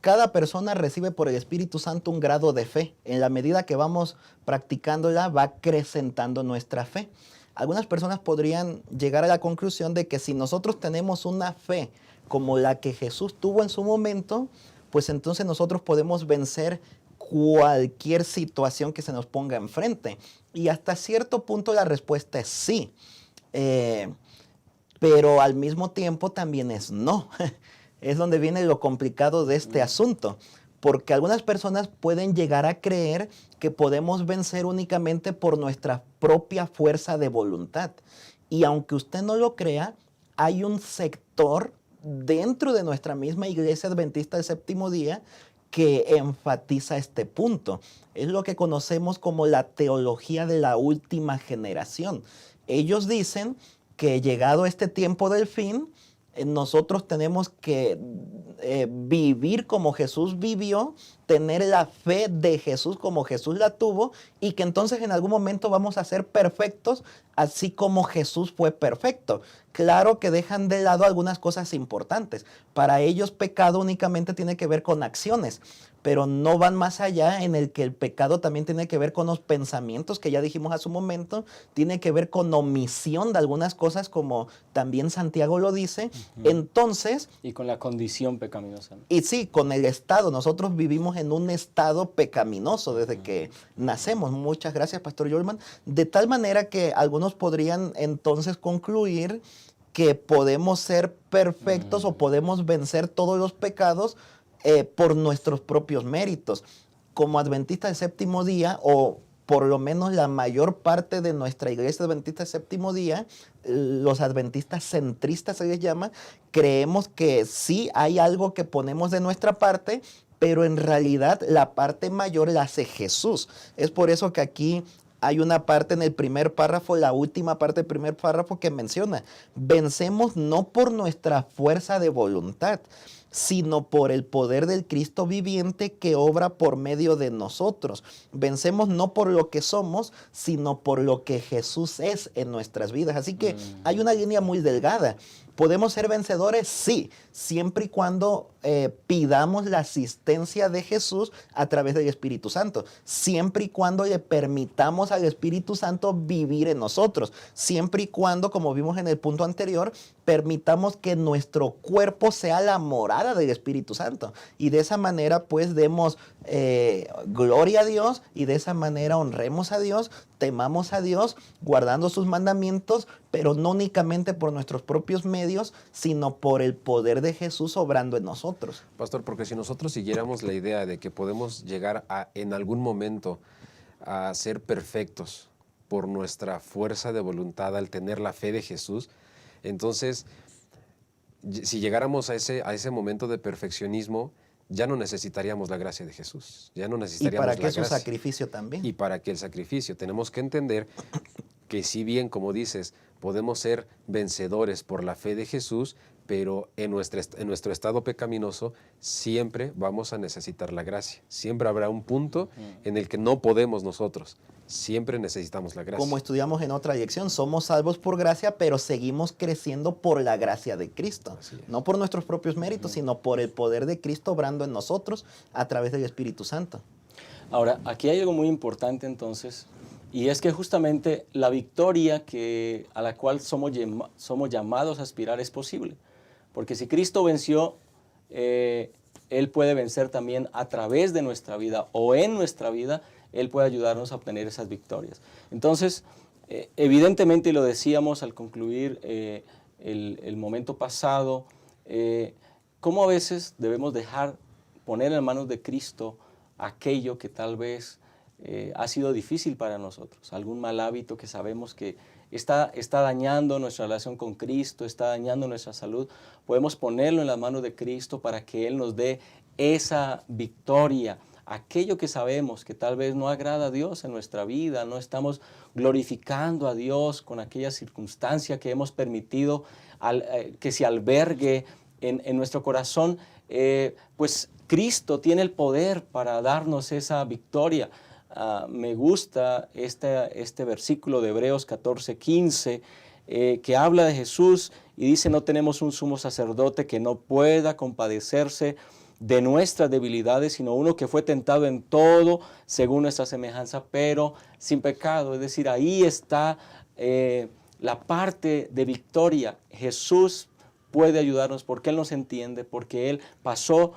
cada persona recibe por el Espíritu Santo un grado de fe, en la medida que vamos practicándola va acrecentando nuestra fe. Algunas personas podrían llegar a la conclusión de que si nosotros tenemos una fe como la que Jesús tuvo en su momento, pues entonces nosotros podemos vencer cualquier situación que se nos ponga enfrente. Y hasta cierto punto la respuesta es sí. Pero al mismo tiempo también es no. Es donde viene lo complicado de este asunto. Porque algunas personas pueden llegar a creer que podemos vencer únicamente por nuestra propia fuerza de voluntad. Y aunque usted no lo crea, hay un sector dentro de nuestra misma Iglesia Adventista del Séptimo Día que enfatiza este punto. Es lo que conocemos como la teología de la última generación. Ellos dicen que llegado este tiempo del fin, nosotros tenemos que vivir como Jesús vivió, tener la fe de Jesús como Jesús la tuvo, y que entonces en algún momento vamos a ser perfectos así como Jesús fue perfecto. Claro que dejan de lado algunas cosas importantes. Para ellos pecado únicamente tiene que ver con acciones, pero no van más allá en el que el pecado también tiene que ver con los pensamientos, que ya dijimos hace un momento, tiene que ver con omisión de algunas cosas, como también Santiago lo dice. Entonces... Y con la condición pecaminosa, ¿no? Y sí, con el estado. Nosotros vivimos en un estado pecaminoso desde que nacemos. Muchas gracias, Pastor Yolman. De tal manera que algunos podrían entonces concluir que podemos ser perfectos o podemos vencer todos los pecados por nuestros propios méritos. Como adventistas del séptimo día, o por lo menos la mayor parte de nuestra iglesia adventista del séptimo día, los adventistas centristas se les llama, creemos que sí hay algo que ponemos de nuestra parte, pero en realidad la parte mayor la hace Jesús. Es por eso que aquí hay una parte en el primer párrafo, la última parte del primer párrafo, que menciona: vencemos no por nuestra fuerza de voluntad, sino por el poder del Cristo viviente que obra por medio de nosotros. Vencemos no por lo que somos, sino por lo que Jesús es en nuestras vidas. Así que hay una línea muy delgada. ¿Podemos ser vencedores? Sí, siempre y cuando pidamos la asistencia de Jesús a través del Espíritu Santo. Siempre y cuando le permitamos al Espíritu Santo vivir en nosotros. Siempre y cuando, como vimos en el punto anterior, permitamos que nuestro cuerpo sea la morada del Espíritu Santo. Y de esa manera, pues, demos gloria a Dios y de esa manera honremos a Dios, temamos a Dios, guardando sus mandamientos, pero no únicamente por nuestros propios medios, sino por el poder de Jesús obrando en nosotros. Pastor, porque si nosotros siguiéramos la idea de que podemos llegar en algún momento a ser perfectos por nuestra fuerza de voluntad al tener la fe de Jesús, entonces, si llegáramos a ese momento de perfeccionismo, ya no necesitaríamos la gracia de Jesús. Ya no necesitaríamos ¿Y para qué la su gracia. sacrificio también? Y para qué el sacrificio. Tenemos que entender que si bien, como dices, podemos ser vencedores por la fe de Jesús, pero en nuestro estado pecaminoso siempre vamos a necesitar la gracia. Siempre habrá un punto en el que no podemos nosotros. Siempre necesitamos la gracia. Como estudiamos en otra lección, somos salvos por gracia, pero seguimos creciendo por la gracia de Cristo. No por nuestros propios méritos, sino por el poder de Cristo obrando en nosotros a través del Espíritu Santo. Ahora, aquí hay algo muy importante entonces, y es que justamente la victoria a la cual somos llamados a aspirar es posible. Porque si Cristo venció, Él puede vencer también a través de nuestra vida o en nuestra vida. Él puede ayudarnos a obtener esas victorias. Entonces, evidentemente, y lo decíamos al concluir el momento pasado, cómo a veces debemos poner en manos de Cristo aquello que tal vez ha sido difícil para nosotros, algún mal hábito que sabemos que está dañando nuestra relación con Cristo, está dañando nuestra salud. Podemos ponerlo en las manos de Cristo para que Él nos dé esa victoria. Aquello que sabemos que tal vez no agrada a Dios en nuestra vida, no estamos glorificando a Dios con aquella circunstancia que hemos permitido que se albergue en nuestro corazón, pues Cristo tiene el poder para darnos esa victoria. Me gusta este versículo de Hebreos 14:15, que habla de Jesús y dice: no tenemos un sumo sacerdote que no pueda compadecerse de nuestras debilidades, sino uno que fue tentado en todo según nuestra semejanza, pero sin pecado. Es decir, ahí está la parte de victoria. Jesús puede ayudarnos porque Él nos entiende, porque Él pasó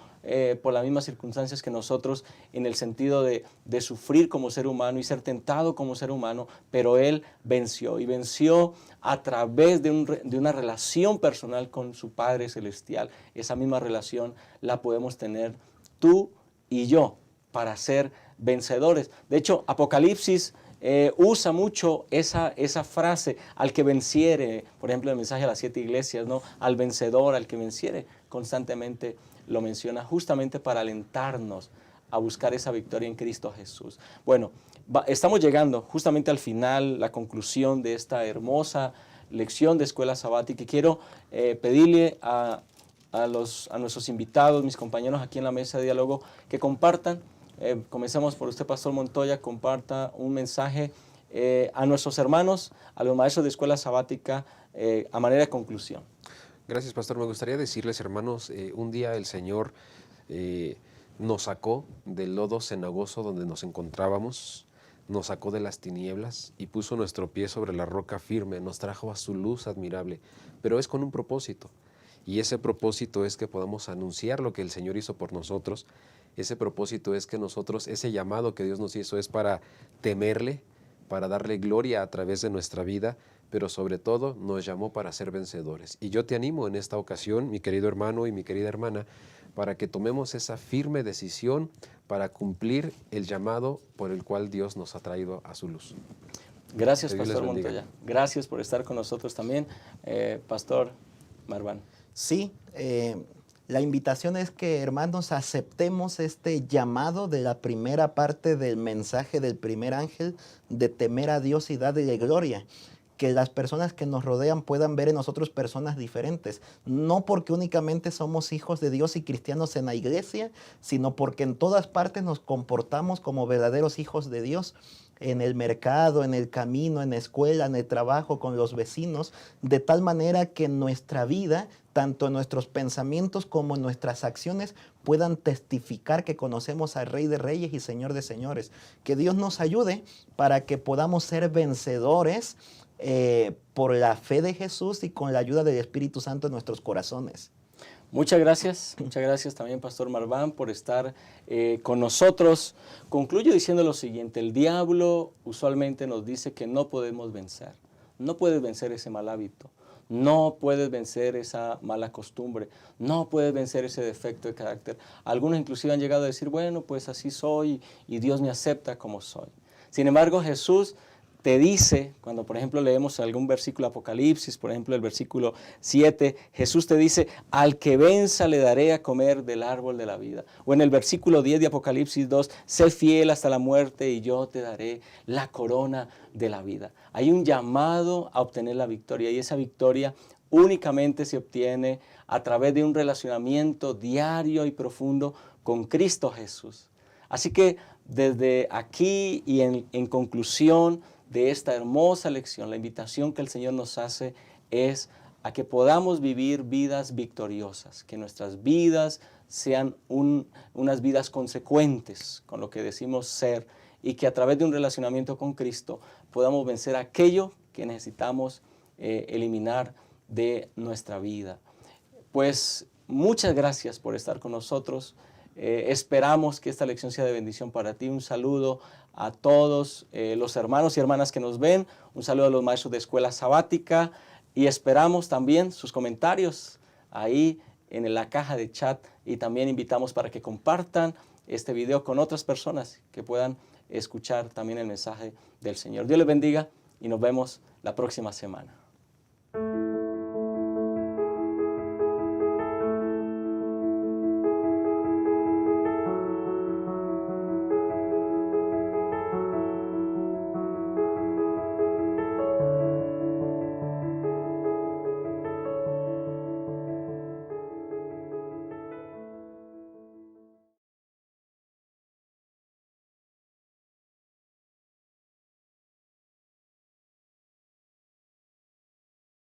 por las mismas circunstancias que nosotros, en el sentido de sufrir como ser humano y ser tentado como ser humano, pero Él venció, y venció a través de una relación personal con su Padre Celestial. Esa misma relación la podemos tener tú y yo para ser vencedores. De hecho, Apocalipsis usa mucho esa frase: al que venciere, por ejemplo, el mensaje a las 7 iglesias, ¿no? Al vencedor, al que venciere, constantemente lo menciona, justamente para alentarnos a buscar esa victoria en Cristo Jesús. Bueno, estamos llegando justamente al final, la conclusión de esta hermosa lección de Escuela Sabática, y quiero pedirle a nuestros invitados, mis compañeros aquí en la mesa de diálogo, que compartan. Comencemos por usted, Pastor Montoya. Comparta un mensaje a nuestros hermanos, a los maestros de Escuela Sabática, a manera de conclusión. Gracias, Pastor. Me gustaría decirles, hermanos, un día el Señor nos sacó del lodo cenagoso donde nos encontrábamos, nos sacó de las tinieblas y puso nuestro pie sobre la roca firme, nos trajo a su luz admirable, pero es con un propósito, y ese propósito es que podamos anunciar lo que el Señor hizo por nosotros. Ese propósito es que nosotros, ese llamado que Dios nos hizo es para temerle, para darle gloria a través de nuestra vida, pero sobre todo nos llamó para ser vencedores. Y yo te animo en esta ocasión, mi querido hermano y mi querida hermana, para que tomemos esa firme decisión para cumplir el llamado por el cual Dios nos ha traído a su luz. Gracias, Pastor Montoya. Gracias por estar con nosotros también, Pastor Marván. Sí, la invitación es que, hermanos, aceptemos este llamado de la primera parte del mensaje del primer ángel, de temer a Dios y darle gloria. que las personas que nos rodean puedan ver en nosotros personas diferentes, no porque únicamente somos hijos de Dios y cristianos en la iglesia, sino porque en todas partes nos comportamos como verdaderos hijos de Dios, en el mercado, en el camino, en la escuela, en el trabajo, con los vecinos, de tal manera que en nuestra vida, tanto en nuestros pensamientos como en nuestras acciones, puedan testificar que conocemos al Rey de Reyes y Señor de Señores. Que Dios nos ayude para que podamos ser vencedores por la fe de Jesús y con la ayuda del Espíritu Santo en nuestros corazones. Muchas gracias también, Pastor Marván, por estar con nosotros. Concluyo diciendo lo siguiente: el diablo usualmente nos dice que no podemos vencer. No puedes vencer ese mal hábito, no puedes vencer esa mala costumbre, no puedes vencer ese defecto de carácter. Algunos inclusive han llegado a decir, bueno, pues así soy y Dios me acepta como soy. Sin embargo, Jesús te dice, cuando por ejemplo leemos algún versículo de Apocalipsis, por ejemplo el versículo 7, Jesús te dice, al que venza le daré a comer del árbol de la vida. O en el versículo 10 de Apocalipsis 2, sé fiel hasta la muerte y yo te daré la corona de la vida. Hay un llamado a obtener la victoria y esa victoria únicamente se obtiene a través de un relacionamiento diario y profundo con Cristo Jesús. Así que desde aquí y en conclusión de esta hermosa lección, la invitación que el Señor nos hace es a que podamos vivir vidas victoriosas, que nuestras vidas sean unas vidas consecuentes con lo que decimos ser y que a través de un relacionamiento con Cristo podamos vencer aquello que necesitamos eliminar de nuestra vida. Pues muchas gracias por estar con nosotros. Esperamos que esta lección sea de bendición para ti. Un saludo a todos los hermanos y hermanas que nos ven. Un saludo a los maestros de Escuela Sabática y esperamos también sus comentarios ahí en la caja de chat y también invitamos para que compartan este video con otras personas que puedan escuchar también el mensaje del Señor. Dios les bendiga y nos vemos la próxima semana.